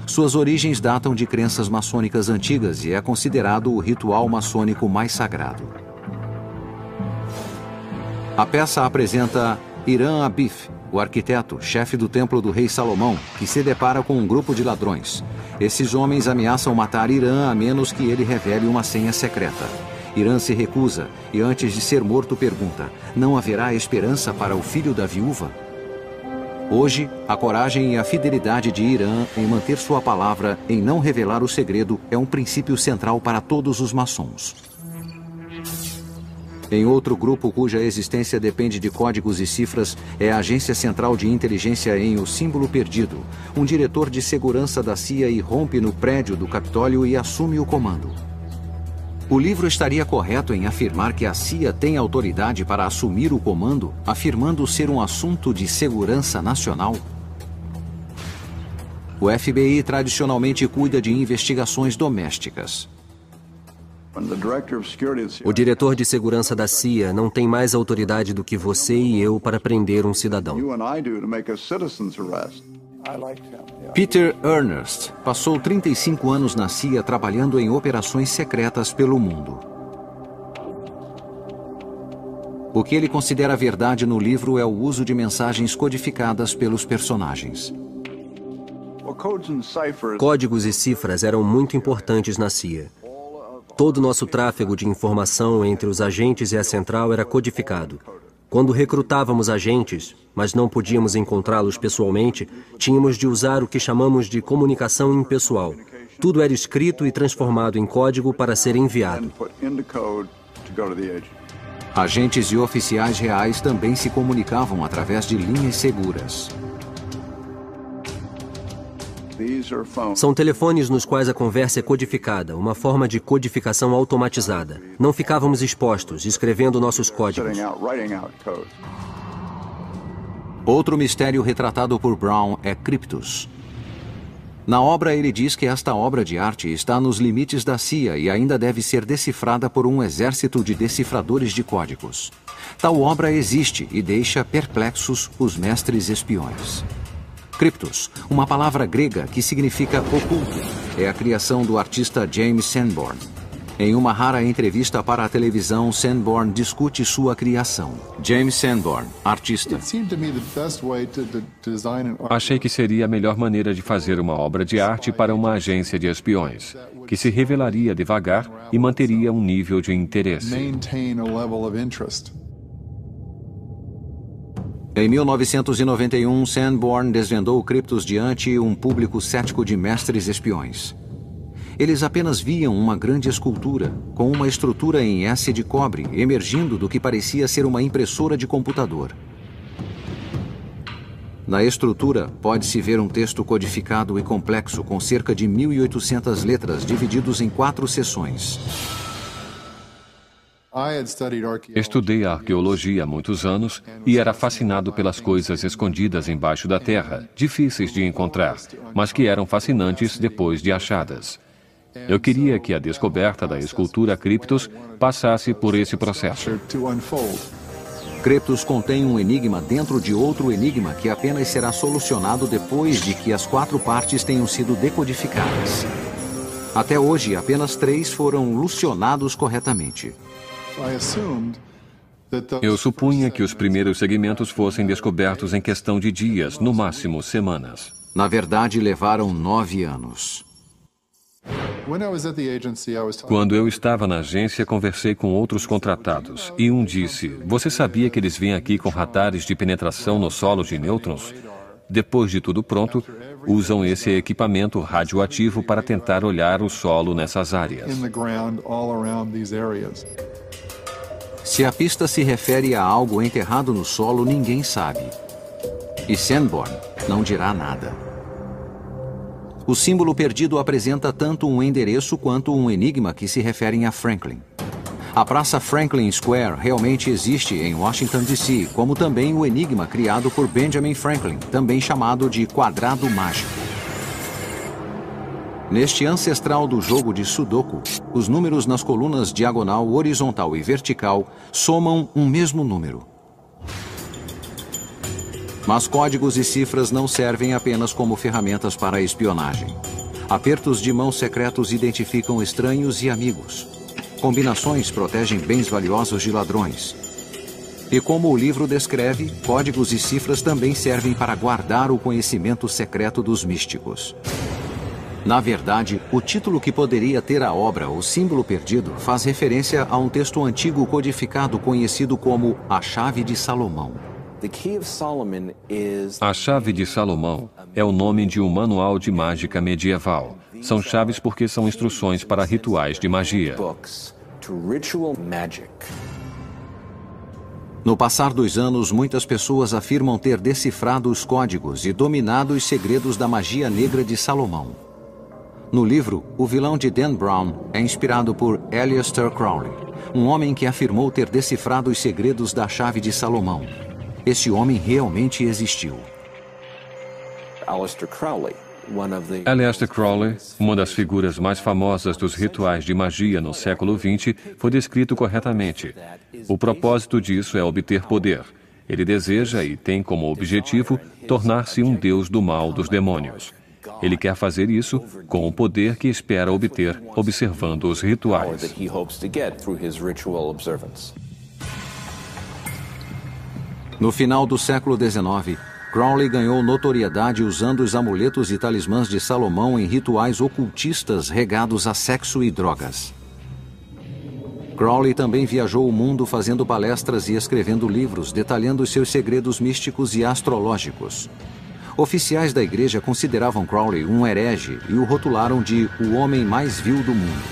Suas origens datam de crenças maçônicas antigas e é considerado o ritual maçônico mais sagrado. A peça apresenta Hiram Abif, o arquiteto, chefe do templo do rei Salomão, que se depara com um grupo de ladrões. Esses homens ameaçam matar Hiram a menos que ele revele uma senha secreta. Hiram se recusa e, antes de ser morto, pergunta: não haverá esperança para o filho da viúva? Hoje, a coragem e a fidelidade de Hiram em manter sua palavra, em não revelar o segredo, é um princípio central para todos os maçons. Em outro grupo cuja existência depende de códigos e cifras é a Agência Central de Inteligência em O Símbolo Perdido. Um diretor de segurança da CIA irrompe no prédio do Capitólio e assume o comando. O livro estaria correto em afirmar que a CIA tem autoridade para assumir o comando, afirmando ser um assunto de segurança nacional? O FBI tradicionalmente cuida de investigações domésticas. O diretor de segurança da CIA não tem mais autoridade do que você e eu para prender um cidadão. Peter Ernst passou 35 anos na CIA trabalhando em operações secretas pelo mundo. O que ele considera verdade no livro é o uso de mensagens codificadas pelos personagens. Códigos e cifras eram muito importantes na CIA. Todo o nosso tráfego de informação entre os agentes e a central era codificado. Quando recrutávamos agentes, mas não podíamos encontrá-los pessoalmente, tínhamos de usar o que chamamos de comunicação impessoal. Tudo era escrito e transformado em código para ser enviado. Agentes e oficiais reais também se comunicavam através de linhas seguras. São telefones nos quais a conversa é codificada, uma forma de codificação automatizada. Não ficávamos expostos, escrevendo nossos códigos. Outro mistério retratado por Brown é Cryptos. Na obra, ele diz que esta obra de arte está nos limites da CIA e ainda deve ser decifrada por um exército de decifradores de códigos. Tal obra existe e deixa perplexos os mestres espiões. Cryptos, uma palavra grega que significa oculto, é a criação do artista James Sanborn. Em uma rara entrevista para a televisão, Sanborn discute sua criação. James Sanborn, artista. Achei que seria a melhor maneira de fazer uma obra de arte para uma agência de espiões, que se revelaria devagar e manteria um nível de interesse. Em 1991, Sanborn desvendou criptos diante um público cético de mestres espiões. Eles apenas viam uma grande escultura, com uma estrutura em S de cobre, emergindo do que parecia ser uma impressora de computador. Na estrutura, pode-se ver um texto codificado e complexo, com cerca de 1.800 letras, divididos em 4 seções. Estudei a arqueologia há muitos anos e era fascinado pelas coisas escondidas embaixo da terra, difíceis de encontrar, mas que eram fascinantes depois de achadas. Eu queria que a descoberta da escultura Cryptos passasse por esse processo. Cryptos contém um enigma dentro de outro enigma que apenas será solucionado depois de que as 4 partes tenham sido decodificadas. Até hoje, apenas 3 foram solucionados corretamente. Eu supunha que os primeiros segmentos fossem descobertos em questão de dias, no máximo semanas. Na verdade, levaram 9 anos. Quando eu estava na agência, conversei com outros contratados e um disse: "Você sabia que eles vêm aqui com radares de penetração no solo de nêutrons? Depois de tudo pronto, usam esse equipamento radioativo para tentar olhar o solo nessas áreas." Se a pista se refere a algo enterrado no solo, ninguém sabe. E Sanborn não dirá nada. O símbolo perdido apresenta tanto um endereço quanto um enigma que se referem a Franklin. A Praça Franklin Square realmente existe em Washington, D.C., como também o enigma criado por Benjamin Franklin, também chamado de Quadrado Mágico. Neste ancestral do jogo de Sudoku, os números nas colunas diagonal, horizontal e vertical somam um mesmo número. Mas códigos e cifras não servem apenas como ferramentas para a espionagem. Apertos de mão secretos identificam estranhos e amigos. Combinações protegem bens valiosos de ladrões. E como o livro descreve, códigos e cifras também servem para guardar o conhecimento secreto dos místicos. Na verdade, o título que poderia ter a obra O Símbolo Perdido faz referência a um texto antigo codificado conhecido como A Chave de Salomão. A Chave de Salomão é o nome de um manual de mágica medieval. São chaves porque são instruções para rituais de magia. No passar dos anos, muitas pessoas afirmam ter decifrado os códigos e dominado os segredos da magia negra de Salomão. No livro, o vilão de Dan Brown é inspirado por Aleister Crowley, um homem que afirmou ter decifrado os segredos da Chave de Salomão. Esse homem realmente existiu. Aleister Crowley, uma das figuras mais famosas dos rituais de magia no século XX, foi descrito corretamente. O propósito disso é obter poder. Ele deseja e tem como objetivo tornar-se um deus do mal dos demônios. Ele quer fazer isso com o poder que espera obter observando os rituais. No final do século XIX, Crowley ganhou notoriedade usando os amuletos e talismãs de Salomão em rituais ocultistas regados a sexo e drogas. Crowley também viajou o mundo fazendo palestras e escrevendo livros detalhando os seus segredos místicos e astrológicos. Oficiais da igreja consideravam Crowley um herege e o rotularam de o homem mais vil do mundo.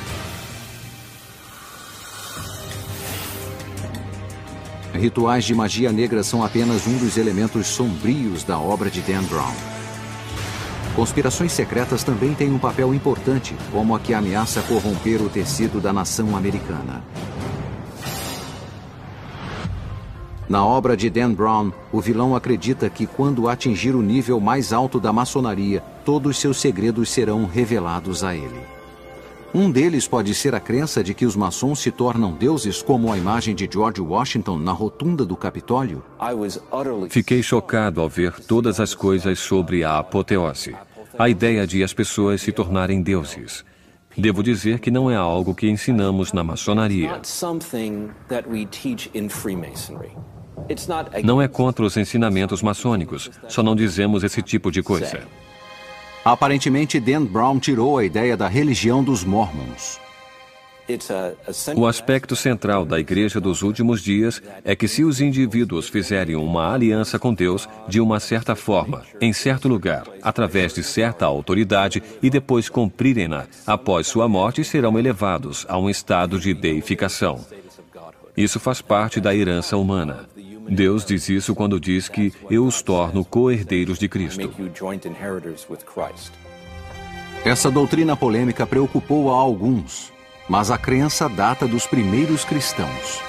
Rituais de magia negra são apenas um dos elementos sombrios da obra de Dan Brown. Conspirações secretas também têm um papel importante, como a que ameaça corromper o tecido da nação americana. Na obra de Dan Brown, o vilão acredita que quando atingir o nível mais alto da maçonaria, todos seus segredos serão revelados a ele. Um deles pode ser a crença de que os maçons se tornam deuses, como a imagem de George Washington na rotunda do Capitólio. Fiquei chocado ao ver todas as coisas sobre a apoteose. A ideia de as pessoas se tornarem deuses. Devo dizer que não é algo que ensinamos na maçonaria. Não é contra os ensinamentos maçônicos, só não dizemos esse tipo de coisa. Aparentemente, Dan Brown tirou a ideia da religião dos Mormons. O aspecto central da Igreja dos Últimos Dias é que se os indivíduos fizerem uma aliança com Deus de uma certa forma, em certo lugar, através de certa autoridade e depois cumprirem-na, após sua morte serão elevados a um estado de deificação. Isso faz parte da herança humana. Deus diz isso quando diz que eu os torno co-herdeiros de Cristo. Essa doutrina polêmica preocupou a alguns, mas a crença data dos primeiros cristãos.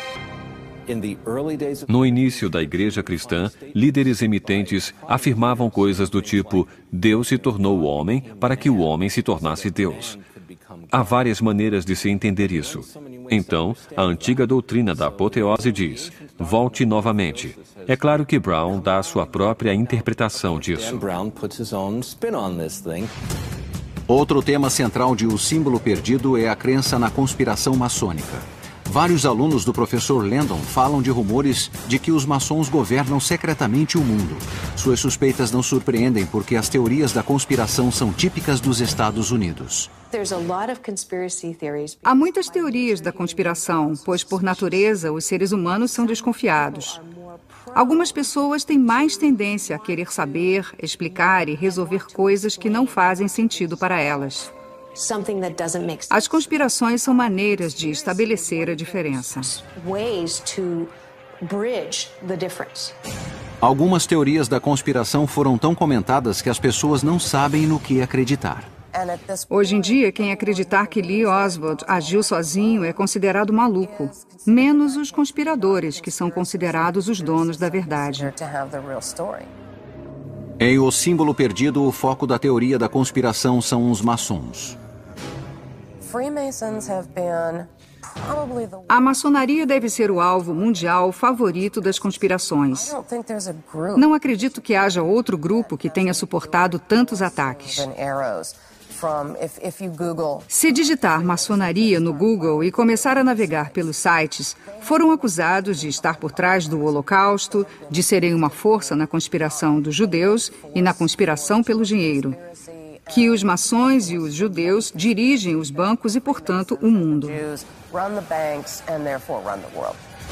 No início da igreja cristã, líderes emitentes afirmavam coisas do tipo: Deus se tornou homem para que o homem se tornasse Deus. Há várias maneiras de se entender isso. Então, a antiga doutrina da apoteose diz: volte novamente. É claro que Brown dá a sua própria interpretação disso. Outro tema central de O Símbolo Perdido é a crença na conspiração maçônica. Vários alunos do professor Landon falam de rumores de que os maçons governam secretamente o mundo. Suas suspeitas não surpreendem porque as teorias da conspiração são típicas dos Estados Unidos. Há muitas teorias da conspiração, pois, por natureza, os seres humanos são desconfiados. Algumas pessoas têm mais tendência a querer saber, explicar e resolver coisas que não fazem sentido para elas. As conspirações são maneiras de estabelecer a diferença. Algumas teorias da conspiração foram tão comentadas que as pessoas não sabem no que acreditar. Hoje em dia, quem acreditar que Lee Oswald agiu sozinho é considerado maluco, menos os conspiradores, que são considerados os donos da verdade. Em O Símbolo Perdido, o foco da teoria da conspiração são os maçons. A maçonaria deve ser o alvo mundial favorito das conspirações. Não acredito que haja outro grupo que tenha suportado tantos ataques. Se digitar maçonaria no Google e começar a navegar pelos sites, foram acusados de estar por trás do Holocausto, de serem uma força na conspiração dos judeus e na conspiração pelo dinheiro. Que os maçons e os judeus dirigem os bancos e, portanto, o mundo.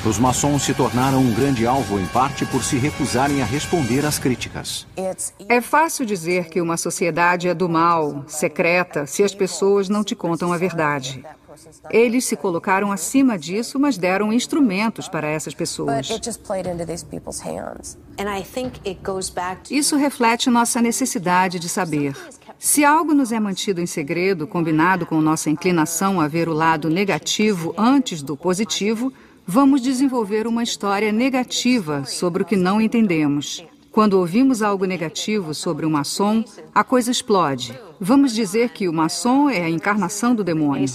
Os maçons se tornaram um grande alvo, em parte por se recusarem a responder às críticas. É fácil dizer que uma sociedade é do mal, secreta, se as pessoas não te contam a verdade. Eles se colocaram acima disso, mas deram instrumentos para essas pessoas. Isso reflete nossa necessidade de saber. Se algo nos é mantido em segredo, combinado com nossa inclinação a ver o lado negativo antes do positivo, vamos desenvolver uma história negativa sobre o que não entendemos. Quando ouvimos algo negativo sobre um maçom, a coisa explode. Vamos dizer que o maçom é a encarnação do demônio.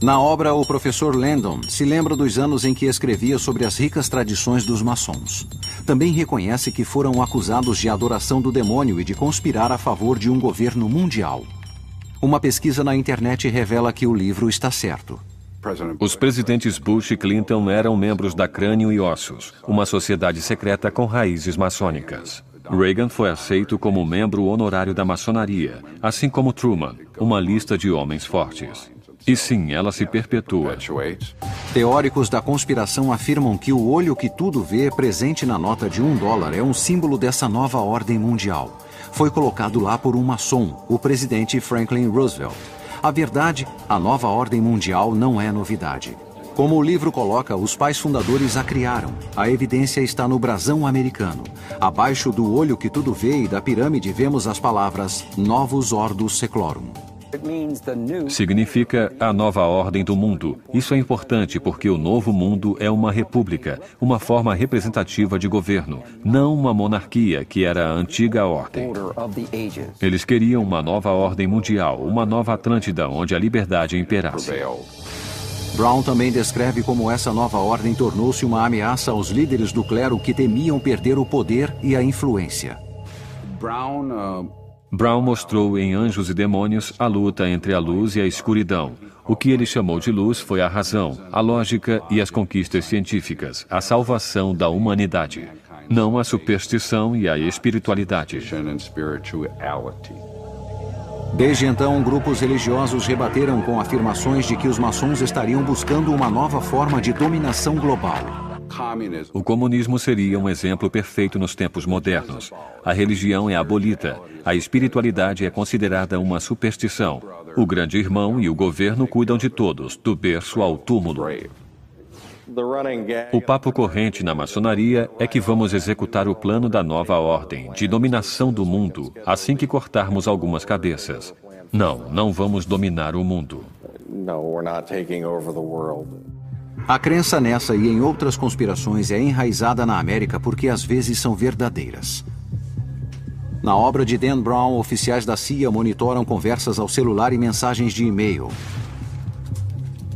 Na obra, o professor Landon se lembra dos anos em que escrevia sobre as ricas tradições dos maçons. Também reconhece que foram acusados de adoração do demônio e de conspirar a favor de um governo mundial. Uma pesquisa na internet revela que o livro está certo. Os presidentes Bush e Clinton eram membros da Crânio e Ossos, uma sociedade secreta com raízes maçônicas. Reagan foi aceito como membro honorário da maçonaria, assim como Truman, uma lista de homens fortes. E sim, ela se perpetua. Teóricos da conspiração afirmam que o olho que tudo vê presente na nota de $1 é um símbolo dessa nova ordem mundial. Foi colocado lá por um maçom, o presidente Franklin Roosevelt. A verdade, a nova ordem mundial não é novidade. Como o livro coloca, os pais fundadores a criaram. A evidência está no brasão americano. Abaixo do olho que tudo vê e da pirâmide vemos as palavras Novus Ordus Seclorum. Significa a nova ordem do mundo. Isso é importante porque o novo mundo é uma república, uma forma representativa de governo, não uma monarquia, que era a antiga ordem. Eles queriam uma nova ordem mundial, uma nova Atlântida, onde a liberdade imperasse. Brown também descreve como essa nova ordem tornou-se uma ameaça aos líderes do clero que temiam perder o poder e a influência. Brown mostrou em Anjos e Demônios a luta entre a luz e a escuridão. O que ele chamou de luz foi a razão, a lógica e as conquistas científicas, a salvação da humanidade, não a superstição e a espiritualidade. Desde então, grupos religiosos rebateram com afirmações de que os maçons estariam buscando uma nova forma de dominação global. O comunismo seria um exemplo perfeito nos tempos modernos. A religião é abolida. A espiritualidade é considerada uma superstição. O grande irmão e o governo cuidam de todos, do berço ao túmulo. O papo corrente na maçonaria é que vamos executar o plano da nova ordem, de dominação do mundo, assim que cortarmos algumas cabeças. Não vamos dominar o mundo. A crença nessa e em outras conspirações é enraizada na América porque às vezes são verdadeiras. Na obra de Dan Brown, oficiais da CIA monitoram conversas ao celular e mensagens de e-mail.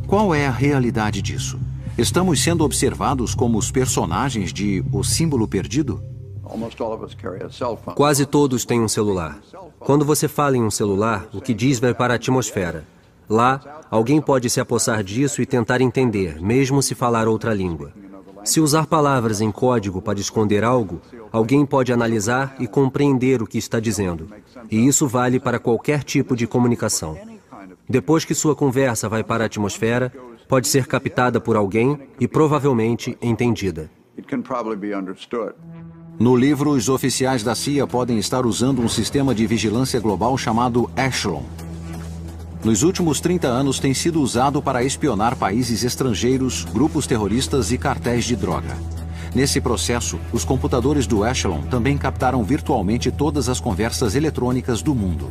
Qual é a realidade disso? Estamos sendo observados como os personagens de O Símbolo Perdido? Quase todos têm um celular. Quando você fala em um celular, o que diz vai para a atmosfera. Lá, alguém pode se apossar disso e tentar entender, mesmo se falar outra língua. Se usar palavras em código para esconder algo, alguém pode analisar e compreender o que está dizendo. E isso vale para qualquer tipo de comunicação. Depois que sua conversa vai para a atmosfera, pode ser captada por alguém e provavelmente entendida. No livro, os oficiais da CIA podem estar usando um sistema de vigilância global chamado Echelon. Nos últimos 30 anos tem sido usado para espionar países estrangeiros, grupos terroristas e cartéis de droga. Nesse processo, os computadores do Echelon também captaram virtualmente todas as conversas eletrônicas do mundo.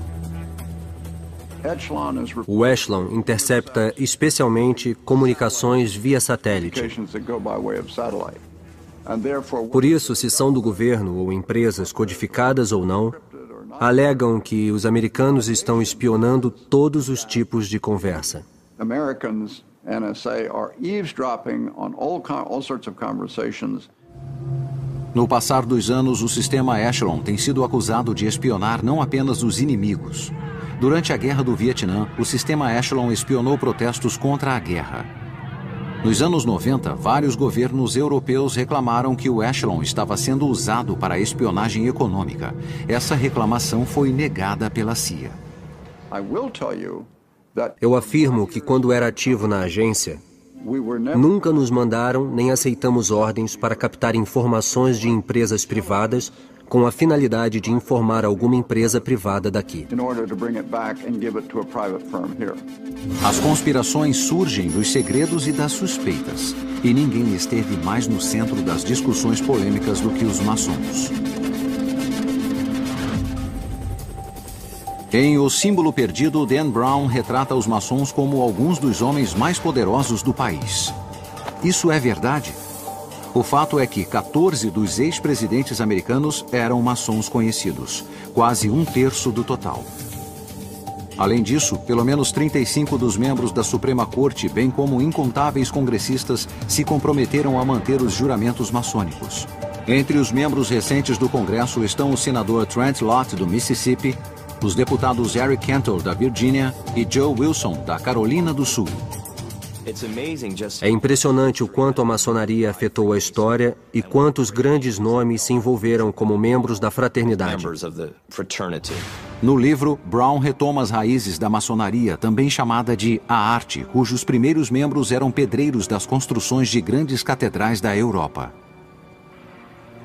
O Echelon intercepta especialmente comunicações via satélite. Por isso, se são do governo ou empresas codificadas ou não, alegam que os americanos estão espionando todos os tipos de conversa. No passar dos anos, o sistema Echelon tem sido acusado de espionar não apenas os inimigos. Durante a Guerra do Vietnã, o sistema Echelon espionou protestos contra a guerra. Nos anos 90, vários governos europeus reclamaram que o Echelon estava sendo usado para a espionagem econômica. Essa reclamação foi negada pela CIA. Eu afirmo que quando era ativo na agência, nunca nos mandaram nem aceitamos ordens para captar informações de empresas privadas com a finalidade de informar alguma empresa privada daqui. As conspirações surgem dos segredos e das suspeitas, e ninguém esteve mais no centro das discussões polêmicas do que os maçons. Em O Símbolo Perdido, Dan Brown retrata os maçons como alguns dos homens mais poderosos do país. Isso é verdade? O fato é que 14 dos ex-presidentes americanos eram maçons conhecidos, quase um terço do total. Além disso, pelo menos 35 dos membros da Suprema Corte, bem como incontáveis congressistas, se comprometeram a manter os juramentos maçônicos. Entre os membros recentes do Congresso estão o senador Trent Lott, do Mississippi, os deputados Eric Cantor, da Virgínia, e Joe Wilson, da Carolina do Sul. É impressionante o quanto a maçonaria afetou a história e quantos grandes nomes se envolveram como membros da fraternidade. No livro, Brown retoma as raízes da maçonaria, também chamada de a arte, cujos primeiros membros eram pedreiros das construções de grandes catedrais da Europa.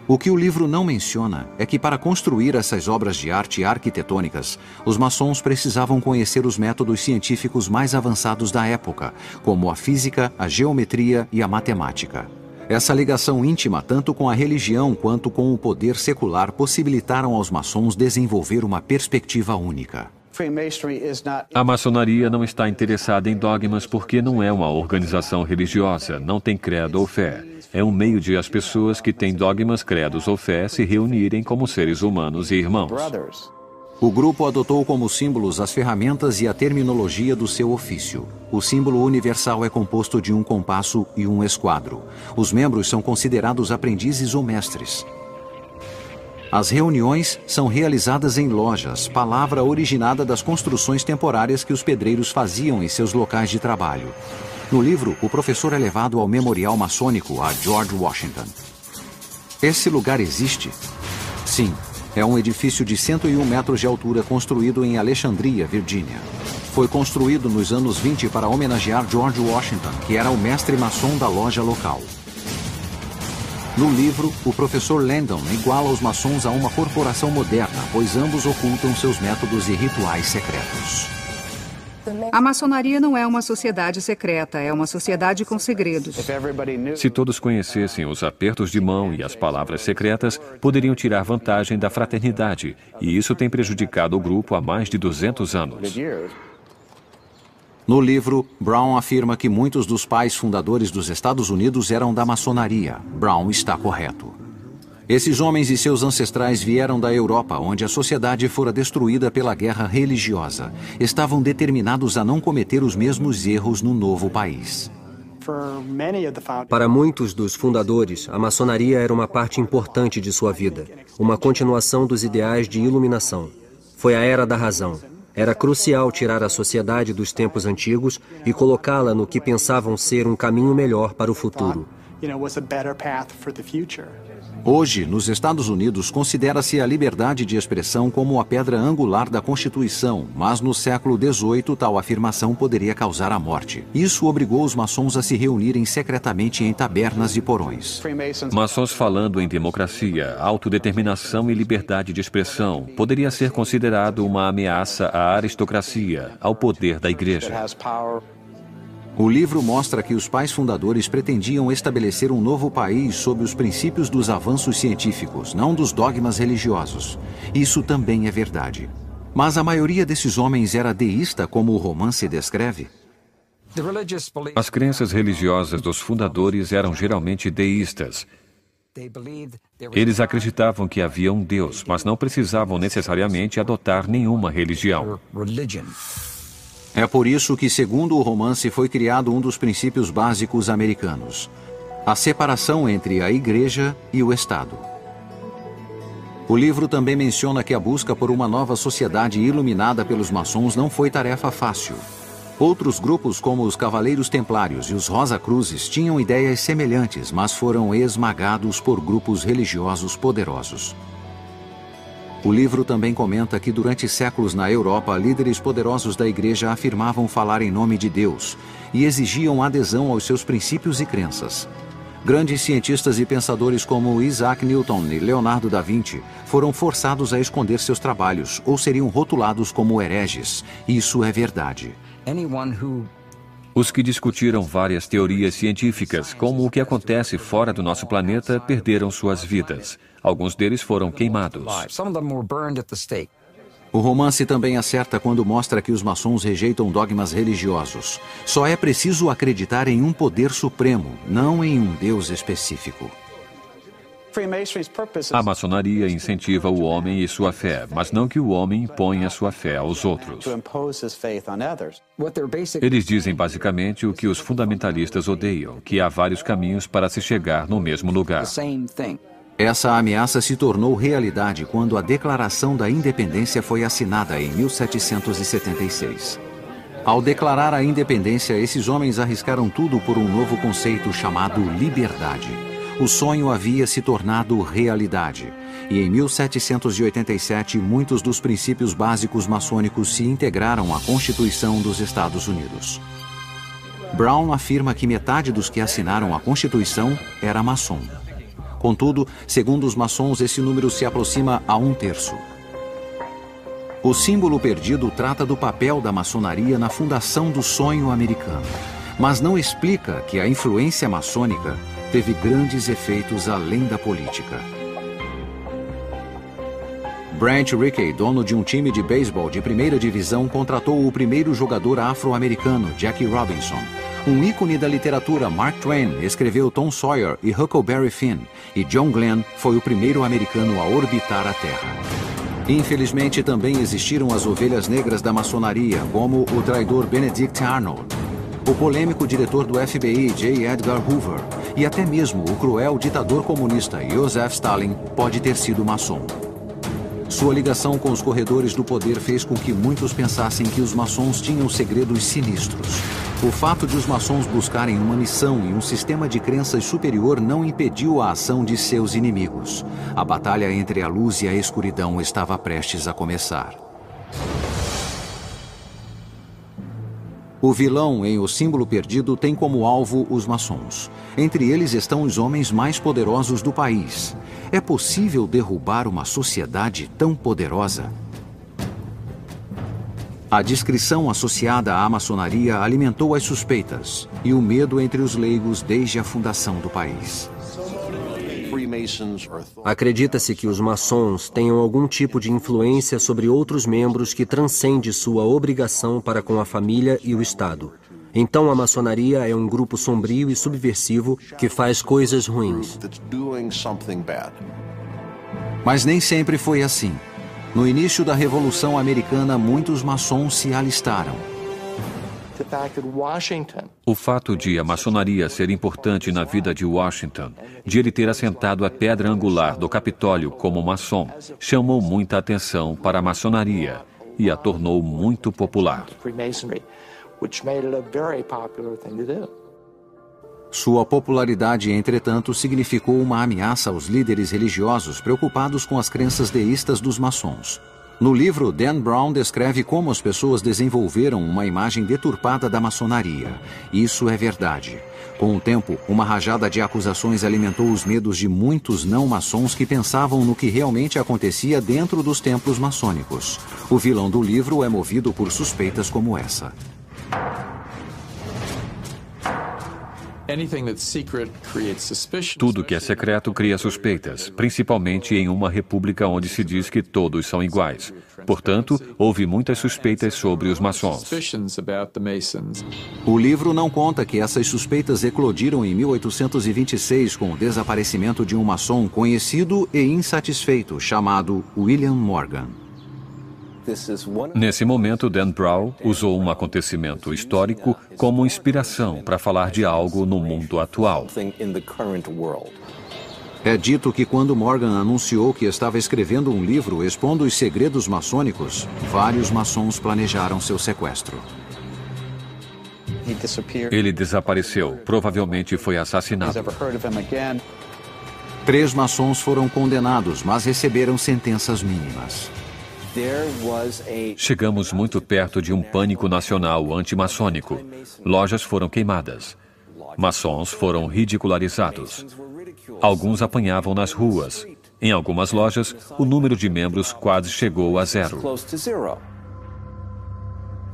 O que o livro não menciona é que para construir essas obras de arte arquitetônicas, os maçons precisavam conhecer os métodos científicos mais avançados da época, como a física, a geometria e a matemática. Essa ligação íntima, tanto com a religião quanto com o poder secular, possibilitaram aos maçons desenvolver uma perspectiva única. A maçonaria não está interessada em dogmas porque não é uma organização religiosa, não tem credo ou fé. É um meio de as pessoas que têm dogmas, credos ou fé se reunirem como seres humanos e irmãos. O grupo adotou como símbolos as ferramentas e a terminologia do seu ofício. O símbolo universal é composto de um compasso e um esquadro. Os membros são considerados aprendizes ou mestres. As reuniões são realizadas em lojas, palavra originada das construções temporárias que os pedreiros faziam em seus locais de trabalho. No livro, o professor é levado ao memorial maçônico a George Washington. Esse lugar existe? Sim, É um edifício de 101 metros de altura construído em Alexandria, Virgínia. Foi construído nos anos 20 para homenagear George Washington, que era o mestre maçom da loja local. No livro, o professor Landon iguala os maçons a uma corporação moderna, pois ambos ocultam seus métodos e rituais secretos. A maçonaria não é uma sociedade secreta, é uma sociedade com segredos. Se todos conhecessem os apertos de mão e as palavras secretas, poderiam tirar vantagem da fraternidade, e isso tem prejudicado o grupo há mais de 200 anos. No livro, Brown afirma que muitos dos pais fundadores dos Estados Unidos eram da maçonaria. Brown está correto. Esses homens e seus ancestrais vieram da Europa, onde a sociedade fora destruída pela guerra religiosa. Estavam determinados a não cometer os mesmos erros no novo país. Para muitos dos fundadores, a maçonaria era uma parte importante de sua vida, uma continuação dos ideais de iluminação. Foi a Era da Razão. Era crucial tirar a sociedade dos tempos antigos e colocá-la no que pensavam ser um caminho melhor para o futuro. Hoje, nos Estados Unidos, considera-se a liberdade de expressão como a pedra angular da Constituição, mas no século XVIII tal afirmação poderia causar a morte. Isso obrigou os maçons a se reunirem secretamente em tabernas e porões. Maçons falando em democracia, autodeterminação e liberdade de expressão poderia ser considerado uma ameaça à aristocracia, ao poder da igreja. O livro mostra que os pais fundadores pretendiam estabelecer um novo país sob os princípios dos avanços científicos, não dos dogmas religiosos. Isso também é verdade. Mas a maioria desses homens era deísta, como o romance descreve? As crenças religiosas dos fundadores eram geralmente deístas. Eles acreditavam que havia um Deus, mas não precisavam necessariamente adotar nenhuma religião. É por isso que, segundo o romance, foi criado um dos princípios básicos americanos: a separação entre a Igreja e o Estado. O livro também menciona que a busca por uma nova sociedade iluminada pelos maçons não foi tarefa fácil. Outros grupos, como os Cavaleiros Templários e os Rosa Cruzes, tinham ideias semelhantes, mas foram esmagados por grupos religiosos poderosos. O livro também comenta que durante séculos na Europa, líderes poderosos da igreja afirmavam falar em nome de Deus e exigiam adesão aos seus princípios e crenças. Grandes cientistas e pensadores como Isaac Newton e Leonardo da Vinci foram forçados a esconder seus trabalhos ou seriam rotulados como hereges. Isso é verdade. Os que discutiram várias teorias científicas, como o que acontece fora do nosso planeta, perderam suas vidas. Alguns deles foram queimados. O romance também acerta quando mostra que os maçons rejeitam dogmas religiosos. Só é preciso acreditar em um poder supremo, não em um Deus específico. A maçonaria incentiva o homem e sua fé, mas não que o homem imponha sua fé aos outros. Eles dizem basicamente o que os fundamentalistas odeiam, que há vários caminhos para se chegar no mesmo lugar. Essa ameaça se tornou realidade quando a Declaração da Independência foi assinada em 1776. Ao declarar a independência, esses homens arriscaram tudo por um novo conceito chamado liberdade. O sonho havia se tornado realidade. E em 1787, muitos dos princípios básicos maçônicos se integraram à Constituição dos Estados Unidos. Brown afirma que metade dos que assinaram a Constituição era maçom. Contudo, segundo os maçons, esse número se aproxima a 1/3. O símbolo perdido trata do papel da maçonaria na fundação do sonho americano, mas não explica que a influência maçônica teve grandes efeitos além da política. Branch Rickey, dono de um time de beisebol de primeira divisão, contratou o primeiro jogador afro-americano, Jackie Robinson. Um ícone da literatura, Mark Twain, escreveu Tom Sawyer e Huckleberry Finn, e John Glenn foi o primeiro americano a orbitar a Terra. Infelizmente, também existiram as ovelhas negras da maçonaria, como o traidor Benedict Arnold, o polêmico diretor do FBI, J. Edgar Hoover, e até mesmo o cruel ditador comunista Joseph Stalin pode ter sido maçom. Sua ligação com os corredores do poder fez com que muitos pensassem que os maçons tinham segredos sinistros. O fato de os maçons buscarem uma missão e um sistema de crenças superior não impediu a ação de seus inimigos. A batalha entre a luz e a escuridão estava prestes a começar. O vilão em O Símbolo Perdido tem como alvo os maçons. Entre eles estão os homens mais poderosos do país. É possível derrubar uma sociedade tão poderosa? A descrição associada à maçonaria alimentou as suspeitas e o medo entre os leigos desde a fundação do país. Acredita-se que os maçons tenham algum tipo de influência sobre outros membros que transcende sua obrigação para com a família e o Estado. Então a maçonaria é um grupo sombrio e subversivo que faz coisas ruins. Mas nem sempre foi assim. No início da Revolução Americana, muitos maçons se alistaram. O fato de a maçonaria ser importante na vida de Washington, de ele ter assentado a pedra angular do Capitólio como maçom, chamou muita atenção para a maçonaria e a tornou muito popular. Sua popularidade, entretanto, significou uma ameaça aos líderes religiosos preocupados com as crenças deístas dos maçons. No livro, Dan Brown descreve como as pessoas desenvolveram uma imagem deturpada da maçonaria. Isso é verdade. Com o tempo, uma rajada de acusações alimentou os medos de muitos não-maçons que pensavam no que realmente acontecia dentro dos templos maçônicos. O vilão do livro é movido por suspeitas como essa. Tudo que é secreto cria suspeitas, principalmente em uma república onde se diz que todos são iguais. Portanto, houve muitas suspeitas sobre os maçons. O livro não conta que essas suspeitas eclodiram em 1826 com o desaparecimento de um maçom conhecido e insatisfeito chamado William Morgan. Nesse momento, Dan Brown usou um acontecimento histórico como inspiração para falar de algo no mundo atual. É dito que quando Morgan anunciou que estava escrevendo um livro expondo os segredos maçônicos, vários maçons planejaram seu sequestro. Ele desapareceu, provavelmente foi assassinado. 3 maçons foram condenados, mas receberam sentenças mínimas. Chegamos muito perto de um pânico nacional antimaçônico. Lojas foram queimadas. Maçons foram ridicularizados. Alguns apanhavam nas ruas. Em algumas lojas, o número de membros quase chegou a 0.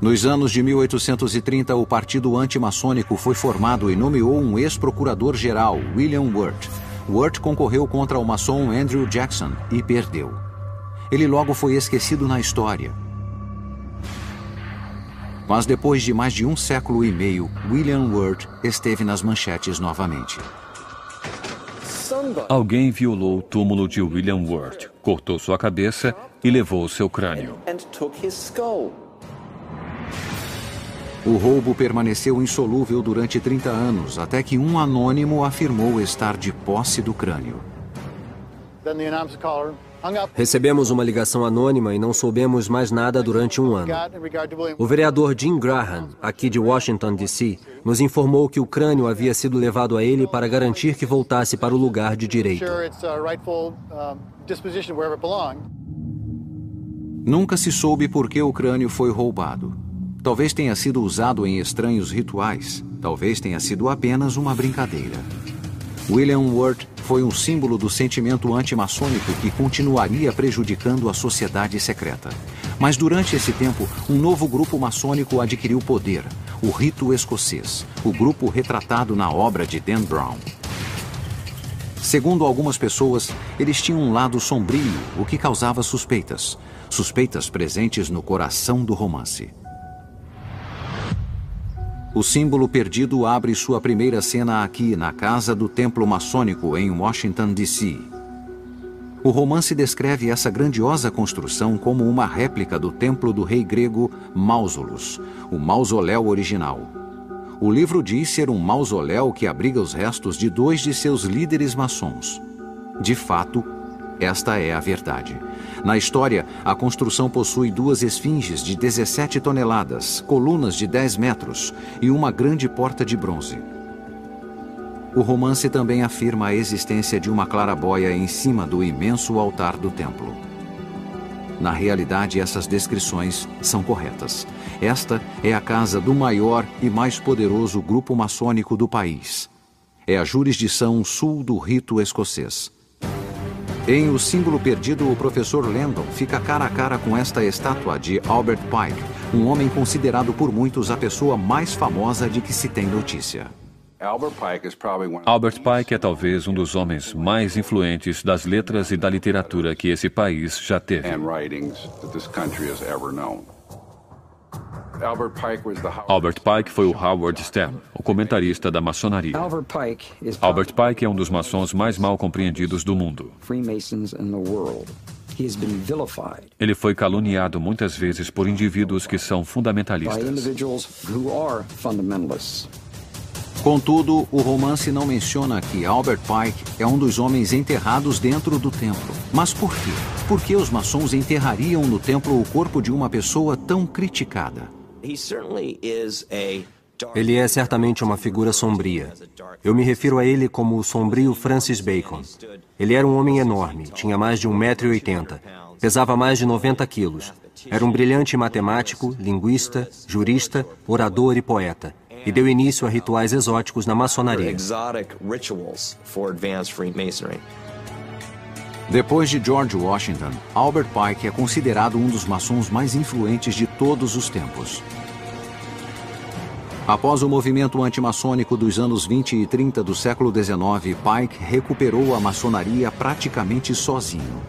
Nos anos de 1830, o Partido Antimaçônico foi formado e nomeou um ex-procurador-geral, William Wirt. Wirt concorreu contra o maçom Andrew Jackson e perdeu. Ele logo foi esquecido na história. Mas depois de mais de 1 século e meio, William Wirt esteve nas manchetes novamente. Alguém violou o túmulo de William Wirt, cortou sua cabeça e levou seu crânio. O roubo permaneceu insolúvel durante 30 anos, até que um anônimo afirmou estar de posse do crânio. Recebemos uma ligação anônima e não soubemos mais nada durante 1 ano. O vereador Jim Graham, aqui de Washington, D.C., nos informou que o crânio havia sido levado a ele para garantir que voltasse para o lugar de direito. Nunca se soube por que o crânio foi roubado. Talvez tenha sido usado em estranhos rituais. Talvez tenha sido apenas uma brincadeira. William Wirt foi um símbolo do sentimento antimaçônico que continuaria prejudicando a sociedade secreta. Mas durante esse tempo, um novo grupo maçônico adquiriu poder, o Rito Escocês, o grupo retratado na obra de Dan Brown. Segundo algumas pessoas, eles tinham um lado sombrio, o que causava suspeitas. Suspeitas presentes no coração do romance. O Símbolo Perdido abre sua primeira cena aqui, na casa do Templo Maçônico, em Washington, D.C. O romance descreve essa grandiosa construção como uma réplica do templo do rei grego Mausolus, o mausoléu original. O livro diz ser um mausoléu que abriga os restos de 2 de seus líderes maçons. De fato, Esta é a verdade. Na história, a construção possui 2 esfinges de 17 toneladas, colunas de 10 metros e uma grande porta de bronze. O romance também afirma a existência de uma clarabóia em cima do imenso altar do templo. Na realidade, essas descrições são corretas. Esta é a casa do maior e mais poderoso grupo maçônico do país. É a jurisdição sul do rito escocês. Em O Símbolo Perdido, o professor Landon fica cara a cara com esta estátua de Albert Pike, um homem considerado por muitos a pessoa mais famosa de que se tem notícia. Albert Pike é talvez um dos homens mais influentes das letras e da literatura que esse país já teve. Albert Pike foi o Howard Stern, o comentarista da maçonaria. Albert Pike é um dos maçons mais mal compreendidos do mundo. Ele foi caluniado muitas vezes por indivíduos que são fundamentalistas. Contudo, o romance não menciona que Albert Pike é um dos homens enterrados dentro do templo. Mas por quê? Por que os maçons enterrariam no templo o corpo de uma pessoa tão criticada? Ele é certamente uma figura sombria. Eu me refiro a ele como o sombrio Francis Bacon. Ele era um homem enorme, tinha mais de 1,80 m, pesava mais de 90 quilos. Era um brilhante matemático, linguista, jurista, orador e poeta. E deu início a rituais exóticos na maçonaria. Depois de George Washington, Albert Pike é considerado um dos maçons mais influentes de todos os tempos. Após o movimento antimaçônico dos anos 20 e 30 do século XIX, Pike recuperou a maçonaria praticamente sozinho.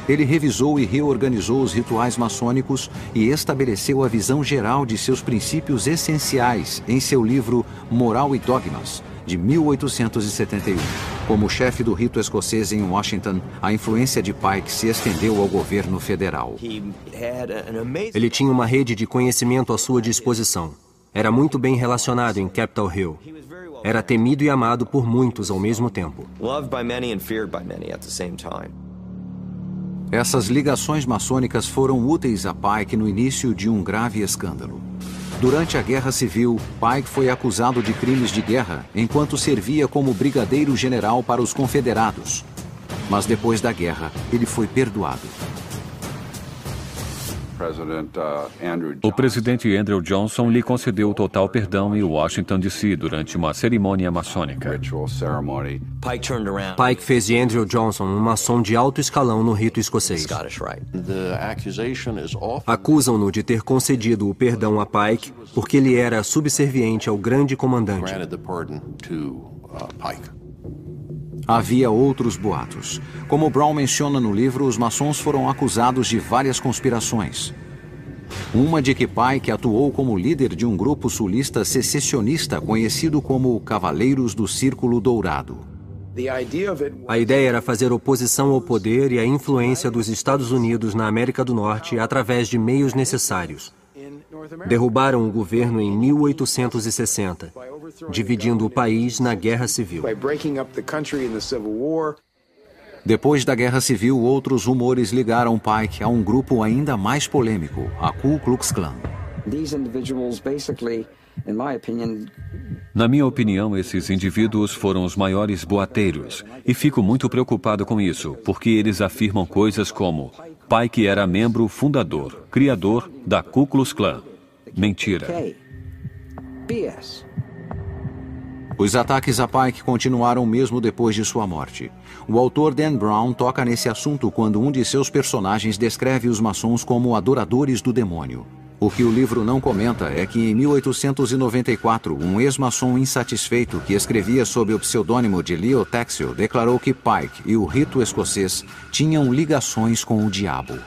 Ele revisou e reorganizou os rituais maçônicos e estabeleceu a visão geral de seus princípios essenciais em seu livro Moral e Dogmas, de 1871. Como chefe do rito escocês em Washington, a influência de Pike se estendeu ao governo federal. Ele tinha uma rede de conhecimento à sua disposição. Era muito bem relacionado em Capitol Hill. Era temido e amado por muitos ao mesmo tempo. Essas ligações maçônicas foram úteis a Pike no início de um grave escândalo. Durante a Guerra Civil, Pike foi acusado de crimes de guerra enquanto servia como brigadeiro-general para os confederados. Mas depois da guerra, ele foi perdoado. O presidente Andrew Johnson lhe concedeu total perdão em Washington, D.C. durante uma cerimônia maçônica. Pike fez de Andrew Johnson um maçom de alto escalão no rito escocês. Acusam-no de ter concedido o perdão a Pike porque ele era subserviente ao grande comandante. Havia outros boatos. Como Brown menciona no livro, os maçons foram acusados de várias conspirações. Uma de que Pike atuou como líder de um grupo sulista secessionista conhecido como Cavaleiros do Círculo Dourado. A ideia era fazer oposição ao poder e à influência dos Estados Unidos na América do Norte através de meios necessários. Derrubaram o governo em 1860, dividindo o país na Guerra Civil. Depois da Guerra Civil, outros rumores ligaram Pike a um grupo ainda mais polêmico, a Ku Klux Klan. Na minha opinião, esses indivíduos foram os maiores boateiros, e fico muito preocupado com isso, porque eles afirmam coisas como Pike era membro fundador, criador da Ku Klux Klan. Mentira. Os ataques a Pike continuaram mesmo depois de sua morte. O autor Dan Brown toca nesse assunto quando um de seus personagens descreve os maçons como adoradores do demônio. O que o livro não comenta é que em 1894, um ex-maçom insatisfeito que escrevia sob o pseudônimo de Leo Taxil declarou que Pike e o rito escocês tinham ligações com o diabo.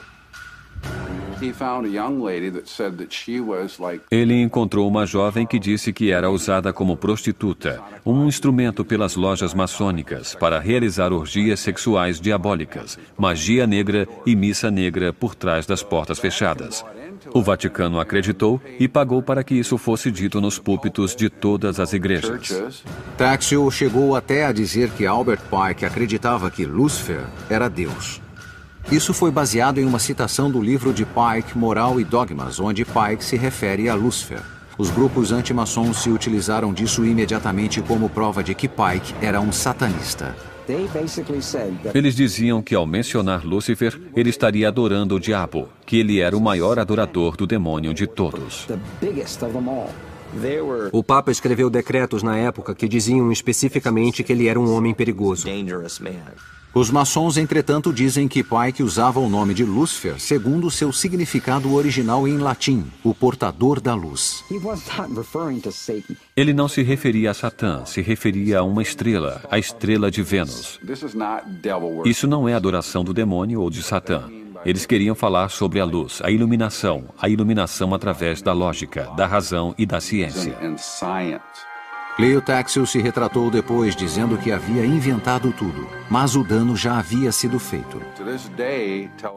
Ele encontrou uma jovem que disse que era usada como prostituta, um instrumento pelas lojas maçônicas para realizar orgias sexuais diabólicas, magia negra e missa negra por trás das portas fechadas. O Vaticano acreditou e pagou para que isso fosse dito nos púlpitos de todas as igrejas. Taxil chegou até a dizer que Albert Pike acreditava que Lúcifer era Deus. Isso foi baseado em uma citação do livro de Pike, Moral e Dogmas, onde Pike se refere a Lúcifer. Os grupos anti-maçons se utilizaram disso imediatamente como prova de que Pike era um satanista. Eles diziam que ao mencionar Lúcifer, ele estaria adorando o diabo, que ele era o maior adorador do demônio de todos. O Papa escreveu decretos na época que diziam especificamente que ele era um homem perigoso. Os maçons, entretanto, dizem que Pike usava o nome de Lúcifer segundo seu significado original em latim, o portador da luz. Ele não se referia a Satã, se referia a uma estrela, a estrela de Vênus. Isso não é adoração do demônio ou de Satã. Eles queriam falar sobre a luz, a iluminação através da lógica, da razão e da ciência. Leo Taxil se retratou depois, dizendo que havia inventado tudo, mas o dano já havia sido feito.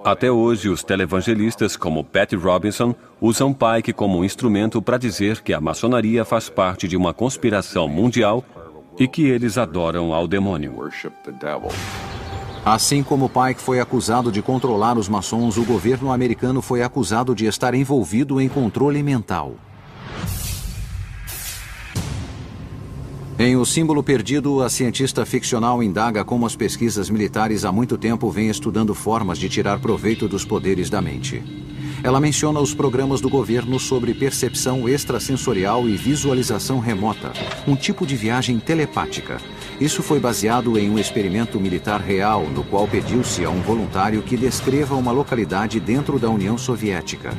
Até hoje, os televangelistas, como Pat Robinson, usam Pike como um instrumento para dizer que a maçonaria faz parte de uma conspiração mundial e que eles adoram ao demônio. Assim como Pike foi acusado de controlar os maçons, o governo americano foi acusado de estar envolvido em controle mental. Em O Símbolo Perdido, a cientista ficcional indaga como as pesquisas militares há muito tempo vêm estudando formas de tirar proveito dos poderes da mente. Ela menciona os programas do governo sobre percepção extrasensorial e visualização remota, um tipo de viagem telepática. Isso foi baseado em um experimento militar real, no qual pediu-se a um voluntário que descreva uma localidade dentro da União Soviética.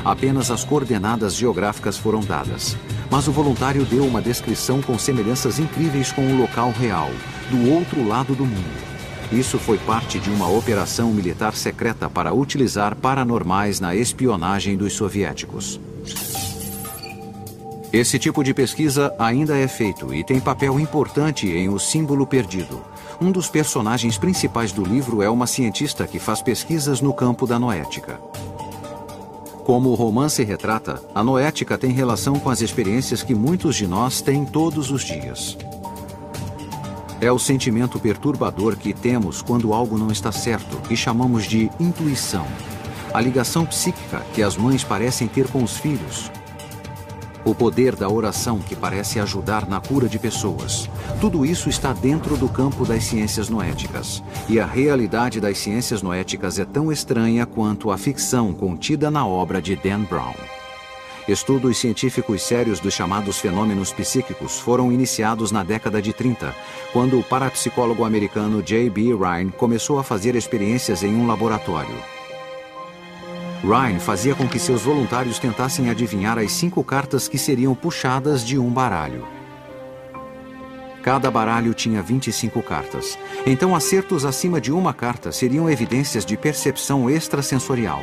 Apenas as coordenadas geográficas foram dadas. Mas o voluntário deu uma descrição com semelhanças incríveis com o local real, do outro lado do mundo. Isso foi parte de uma operação militar secreta para utilizar paranormais na espionagem dos soviéticos. Esse tipo de pesquisa ainda é feito e tem papel importante em O Símbolo Perdido. Um dos personagens principais do livro é uma cientista que faz pesquisas no campo da noética. Como o romance retrata, a noética tem relação com as experiências que muitos de nós têm todos os dias. É o sentimento perturbador que temos quando algo não está certo e chamamos de intuição. A ligação psíquica que as mães parecem ter com os filhos. O poder da oração que parece ajudar na cura de pessoas. Tudo isso está dentro do campo das ciências noéticas. E a realidade das ciências noéticas é tão estranha quanto a ficção contida na obra de Dan Brown. Estudos científicos sérios dos chamados fenômenos psíquicos foram iniciados na década de 30, quando o parapsicólogo americano J.B. Rhine começou a fazer experiências em um laboratório. Rhine fazia com que seus voluntários tentassem adivinhar as 5 cartas que seriam puxadas de um baralho. Cada baralho tinha 25 cartas. Então, acertos acima de uma carta seriam evidências de percepção extrasensorial.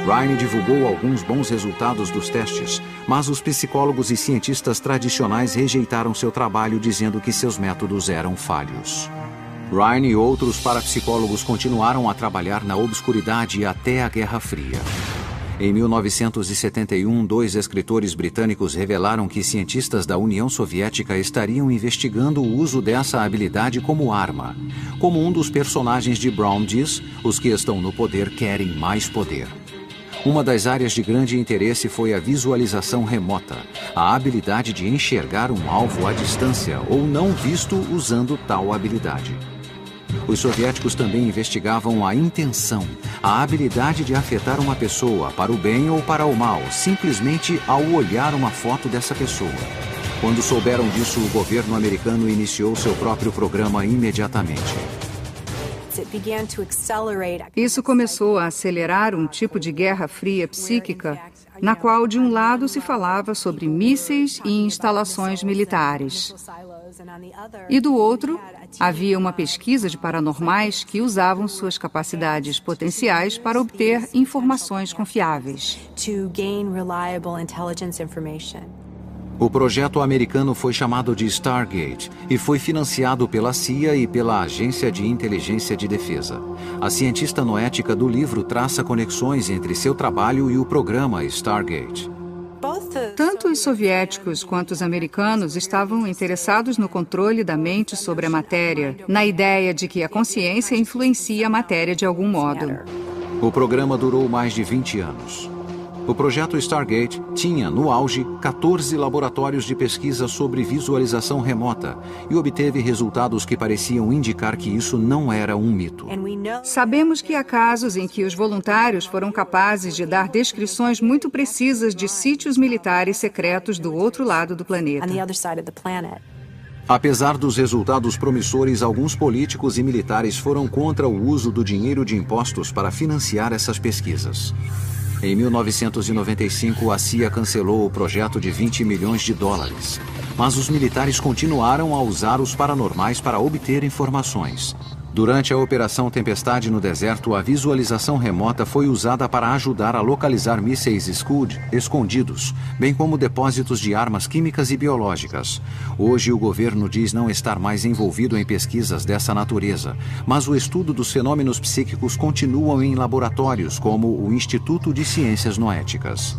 Rhine divulgou alguns bons resultados dos testes, mas os psicólogos e cientistas tradicionais rejeitaram seu trabalho, dizendo que seus métodos eram falhos. Rhine e outros parapsicólogos continuaram a trabalhar na obscuridade até a Guerra Fria. Em 1971, 2 escritores britânicos revelaram que cientistas da União Soviética estariam investigando o uso dessa habilidade como arma. Como um dos personagens de Brown diz, os que estão no poder querem mais poder. Uma das áreas de grande interesse foi a visualização remota, a habilidade de enxergar um alvo à distância ou não visto usando tal habilidade. Os soviéticos também investigavam a intenção, a habilidade de afetar uma pessoa para o bem ou para o mal, simplesmente ao olhar uma foto dessa pessoa. Quando souberam disso, o governo americano iniciou seu próprio programa imediatamente. Isso começou a acelerar um tipo de guerra fria psíquica, na qual de um lado se falava sobre mísseis e instalações militares. E do outro, havia uma pesquisa de paranormais que usavam suas capacidades potenciais para obter informações confiáveis. O projeto americano foi chamado de Stargate e foi financiado pela CIA e pela Agência de Inteligência de Defesa. A cientista noética do livro traça conexões entre seu trabalho e o programa Stargate. Tanto os soviéticos quanto os americanos estavam interessados no controle da mente sobre a matéria, na ideia de que a consciência influencia a matéria de algum modo. O programa durou mais de 20 anos. O projeto Stargate tinha, no auge, 14 laboratórios de pesquisa sobre visualização remota e obteve resultados que pareciam indicar que isso não era um mito. Sabemos que há casos em que os voluntários foram capazes de dar descrições muito precisas de sítios militares secretos do outro lado do planeta. Apesar dos resultados promissores, alguns políticos e militares foram contra o uso do dinheiro de impostos para financiar essas pesquisas. Em 1995, a CIA cancelou o projeto de 20 milhões de dólares, mas os militares continuaram a usar os paranormais para obter informações. Durante a Operação Tempestade no deserto, a visualização remota foi usada para ajudar a localizar mísseis Scud escondidos, bem como depósitos de armas químicas e biológicas. Hoje, o governo diz não estar mais envolvido em pesquisas dessa natureza, mas o estudo dos fenômenos psíquicos continuam em laboratórios como o Instituto de Ciências Noéticas.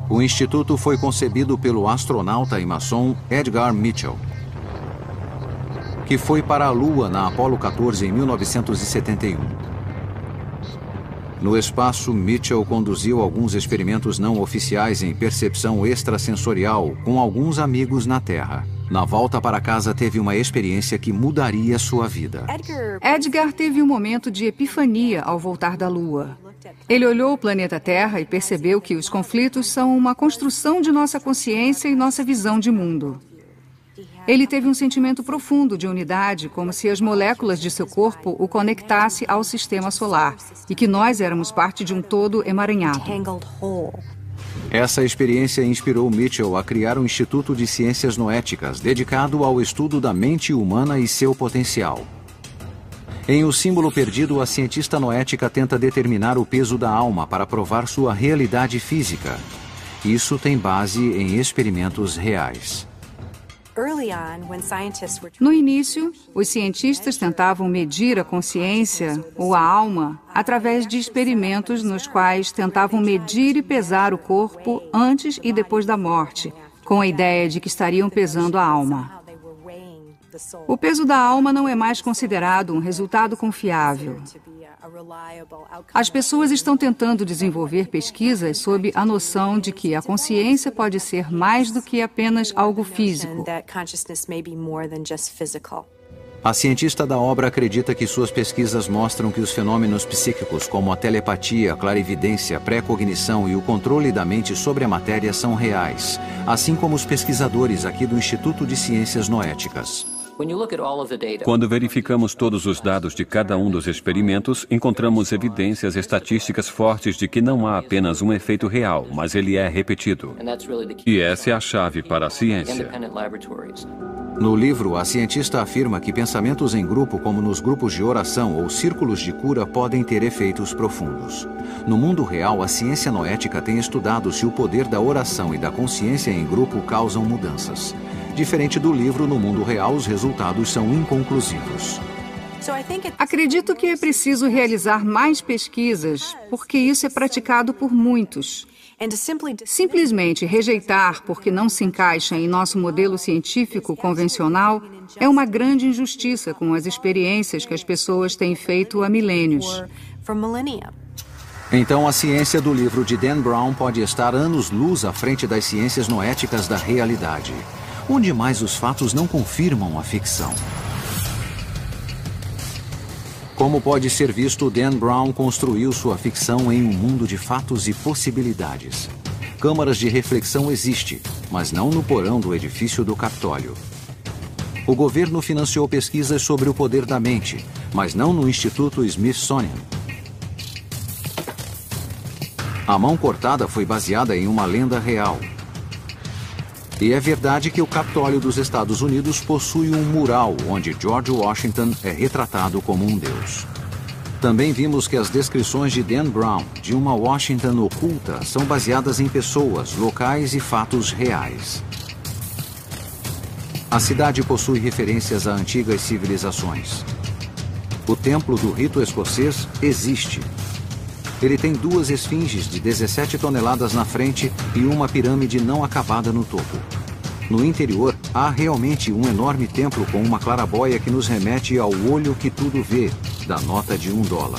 O instituto foi concebido pelo astronauta e maçom Edgar Mitchell, que foi para a Lua na Apollo 14 em 1971. No espaço, Mitchell conduziu alguns experimentos não oficiais em percepção extrasensorial com alguns amigos na Terra. Na volta para casa, teve uma experiência que mudaria sua vida. Edgar teve um momento de epifania ao voltar da Lua. Ele olhou o planeta Terra e percebeu que os conflitos são uma construção de nossa consciência e nossa visão de mundo. Ele teve um sentimento profundo de unidade, como se as moléculas de seu corpo o conectassem ao sistema solar e que nós éramos parte de um todo emaranhado. Essa experiência inspirou Mitchell a criar um Instituto de Ciências Noéticas, dedicado ao estudo da mente humana e seu potencial. Em O Símbolo Perdido, a cientista noética tenta determinar o peso da alma para provar sua realidade física. Isso tem base em experimentos reais. No início, os cientistas tentavam medir a consciência ou a alma através de experimentos nos quais tentavam medir e pesar o corpo antes e depois da morte, com a ideia de que estariam pesando a alma. O peso da alma não é mais considerado um resultado confiável. As pessoas estão tentando desenvolver pesquisas sob a noção de que a consciência pode ser mais do que apenas algo físico. A cientista da obra acredita que suas pesquisas mostram que os fenômenos psíquicos, como a telepatia, a clarividência, a pré-cognição e o controle da mente sobre a matéria são reais, assim como os pesquisadores aqui do Instituto de Ciências Noéticas. Quando verificamos todos os dados de cada um dos experimentos, encontramos evidências estatísticas fortes de que não há apenas um efeito real, mas ele é repetido. E essa é a chave para a ciência. No livro, a cientista afirma que pensamentos em grupo, como nos grupos de oração ou círculos de cura, podem ter efeitos profundos. No mundo real, a ciência noética tem estudado se o poder da oração e da consciência em grupo causam mudanças. Diferente do livro, no mundo real, os resultados são inconclusivos. Acredito que é preciso realizar mais pesquisas, porque isso é praticado por muitos. Simplesmente rejeitar porque não se encaixa em nosso modelo científico convencional é uma grande injustiça com as experiências que as pessoas têm feito há milênios. Então, a ciência do livro de Dan Brown pode estar anos-luz à frente das ciências noéticas da realidade. Onde mais os fatos não confirmam a ficção? Como pode ser visto, Dan Brown construiu sua ficção em um mundo de fatos e possibilidades. Câmaras de reflexão existem, mas não no porão do edifício do Capitólio. O governo financiou pesquisas sobre o poder da mente, mas não no Instituto Smithsonian. A mão cortada foi baseada em uma lenda real. E é verdade que o Capitólio dos Estados Unidos possui um mural onde George Washington é retratado como um deus. Também vimos que as descrições de Dan Brown de uma Washington oculta são baseadas em pessoas, locais e fatos reais. A cidade possui referências a antigas civilizações. O templo do rito escocês existe. Ele tem 2 esfinges de 17 toneladas na frente e uma pirâmide não acabada no topo. No interior, há realmente um enorme templo com uma claraboia que nos remete ao olho que tudo vê, da nota de $1.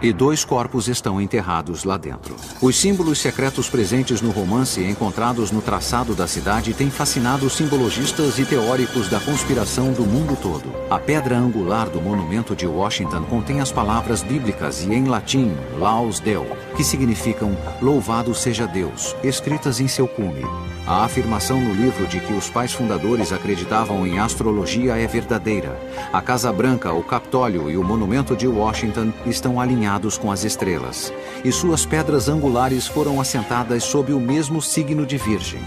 E 2 corpos estão enterrados lá dentro. Os símbolos secretos presentes no romance e encontrados no traçado da cidade têm fascinado simbologistas e teóricos da conspiração do mundo todo. A pedra angular do monumento de Washington contém as palavras bíblicas e em latim, Laus Deo, que significam Louvado seja Deus, escritas em seu cume. A afirmação no livro de que os pais fundadores acreditavam em astrologia é verdadeira. A Casa Branca, o Capitólio e o monumento de Washington estão alinhados com as estrelas. E suas pedras angulares foram assentadas sob o mesmo signo de Virgem.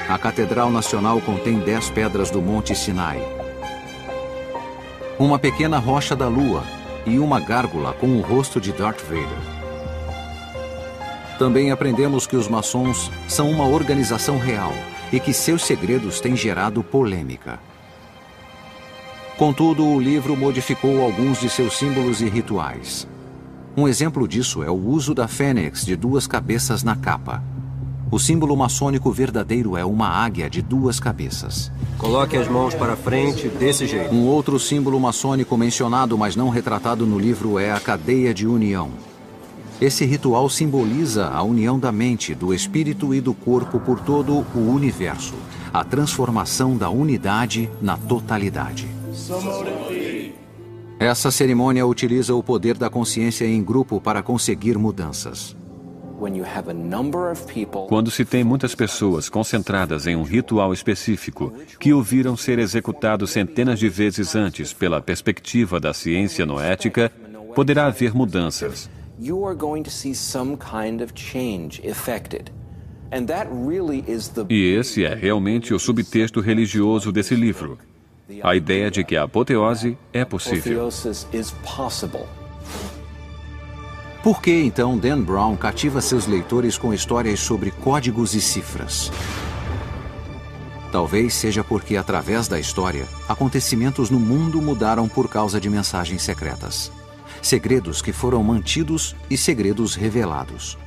A Catedral Nacional contém 10 pedras do Monte Sinai, uma pequena rocha da Lua e uma gárgula com o rosto de Darth Vader. Também aprendemos que os maçons são uma organização real e que seus segredos têm gerado polêmica. Contudo, o livro modificou alguns de seus símbolos e rituais. Um exemplo disso é o uso da fênix de 2 cabeças na capa. O símbolo maçônico verdadeiro é uma águia de 2 cabeças. Coloque as mãos para frente, desse jeito. Um outro símbolo maçônico mencionado, mas não retratado no livro, é a cadeia de união. Esse ritual simboliza a união da mente, do espírito e do corpo por todo o universo, a transformação da unidade na totalidade. Essa cerimônia utiliza o poder da consciência em grupo para conseguir mudanças. Quando se tem muitas pessoas concentradas em um ritual específico que o viram ser executado centenas de vezes antes pela perspectiva da ciência noética, poderá haver mudanças. E esse é realmente o subtexto religioso desse livro. A ideia de que a apoteose é possível. Por que, então, Dan Brown cativa seus leitores com histórias sobre códigos e cifras? Talvez seja porque, através da história, acontecimentos no mundo mudaram por causa de mensagens secretas. Segredos que foram mantidos e segredos revelados.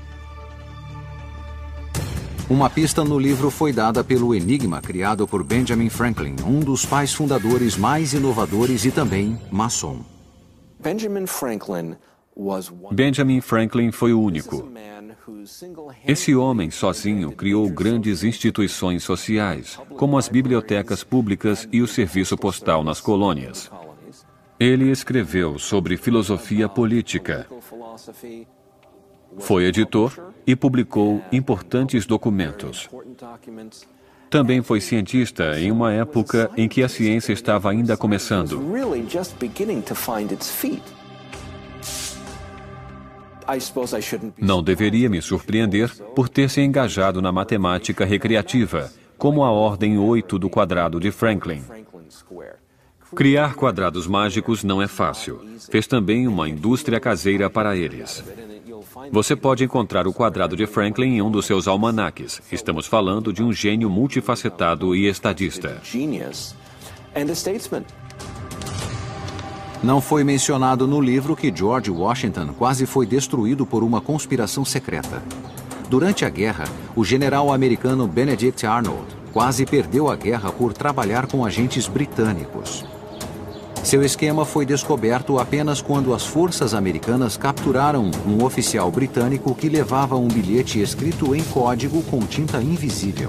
Uma pista no livro foi dada pelo enigma criado por Benjamin Franklin, um dos pais fundadores mais inovadores e também maçom. Benjamin Franklin foi o único. Esse homem sozinho criou grandes instituições sociais, como as bibliotecas públicas e o serviço postal nas colônias. Ele escreveu sobre filosofia política, foi editor e publicou importantes documentos. Também foi cientista em uma época em que a ciência estava ainda começando. Não deveria me surpreender por ter se engajado na matemática recreativa, como a ordem 8 do quadrado de Franklin. Criar quadrados mágicos não é fácil. Fez também uma indústria caseira para eles. Você pode encontrar o quadrado de Franklin em um dos seus almanaques. Estamos falando de um gênio multifacetado e estadista. Não foi mencionado no livro que George Washington quase foi destruído por uma conspiração secreta. Durante a guerra, o general americano Benedict Arnold quase perdeu a guerra por trabalhar com agentes britânicos. Seu esquema foi descoberto apenas quando as forças americanas capturaram um oficial britânico que levava um bilhete escrito em código com tinta invisível.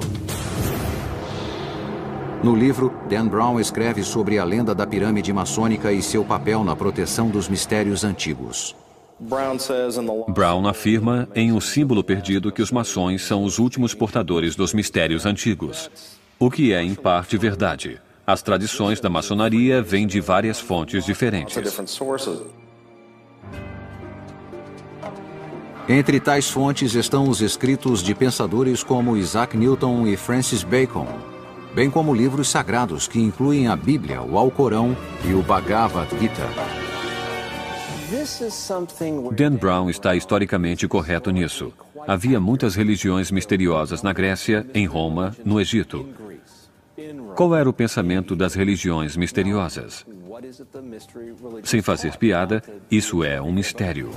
No livro, Dan Brown escreve sobre a lenda da pirâmide maçônica e seu papel na proteção dos mistérios antigos. Brown afirma em O Símbolo Perdido que os maçons são os últimos portadores dos mistérios antigos, o que é, em parte, verdade. As tradições da maçonaria vêm de várias fontes diferentes. Entre tais fontes estão os escritos de pensadores como Isaac Newton e Francis Bacon, bem como livros sagrados que incluem a Bíblia, o Alcorão e o Bhagavad Gita. Dan Brown está historicamente correto nisso. Havia muitas religiões misteriosas na Grécia, em Roma, no Egito. Qual era o pensamento das religiões misteriosas? Sem fazer piada, isso é um mistério.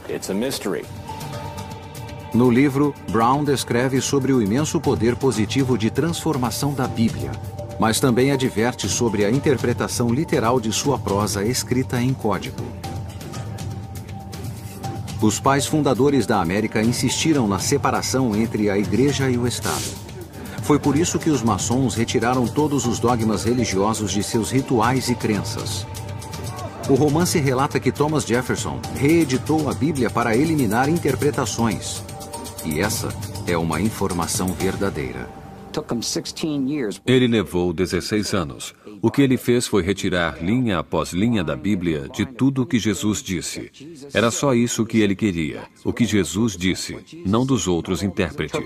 No livro, Brown descreve sobre o imenso poder positivo de transformação da Bíblia, mas também adverte sobre a interpretação literal de sua prosa escrita em código. Os pais fundadores da América insistiram na separação entre a Igreja e o Estado. Foi por isso que os maçons retiraram todos os dogmas religiosos de seus rituais e crenças. O romance relata que Thomas Jefferson reeditou a Bíblia para eliminar interpretações. E essa é uma informação verdadeira. Ele levou 16 anos. O que ele fez foi retirar linha após linha da Bíblia de tudo o que Jesus disse. Era só isso que ele queria, o que Jesus disse, não dos outros intérpretes.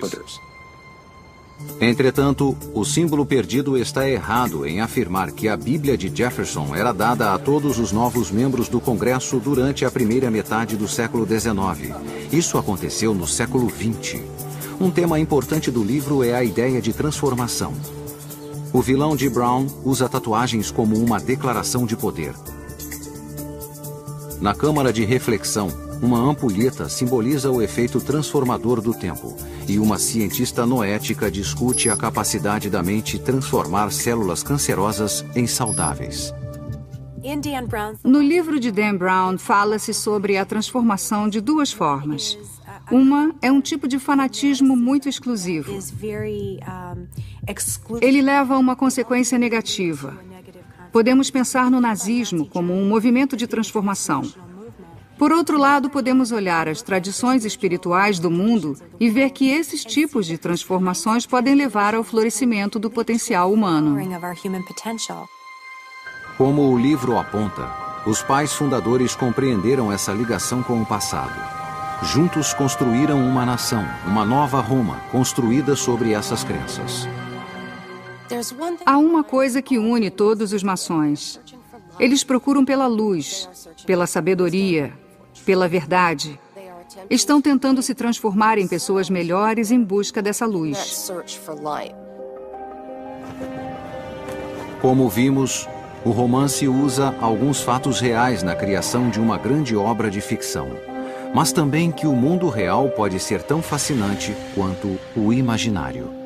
Entretanto, o símbolo perdido está errado em afirmar que a Bíblia de Jefferson era dada a todos os novos membros do Congresso durante a primeira metade do século XIX. Isso aconteceu no século XX. Um tema importante do livro é a ideia de transformação. O vilão de Brown usa tatuagens como uma declaração de poder. Na câmara de reflexão, uma ampulheta simboliza o efeito transformador do tempo, e uma cientista noética discute a capacidade da mente transformar células cancerosas em saudáveis. No livro de Dan Brown, fala-se sobre a transformação de duas formas. Uma é um tipo de fanatismo muito exclusivo. Ele leva a uma consequência negativa. Podemos pensar no nazismo como um movimento de transformação. Por outro lado, podemos olhar as tradições espirituais do mundo e ver que esses tipos de transformações podem levar ao florescimento do potencial humano. Como o livro aponta, os pais fundadores compreenderam essa ligação com o passado. Juntos construíram uma nação, uma nova Roma, construída sobre essas crenças. Há uma coisa que une todos os maçons. Eles procuram pela luz, pela sabedoria, pela verdade. Estão tentando se transformar em pessoas melhores em busca dessa luz. Como vimos, o romance usa alguns fatos reais na criação de uma grande obra de ficção, mas também que o mundo real pode ser tão fascinante quanto o imaginário.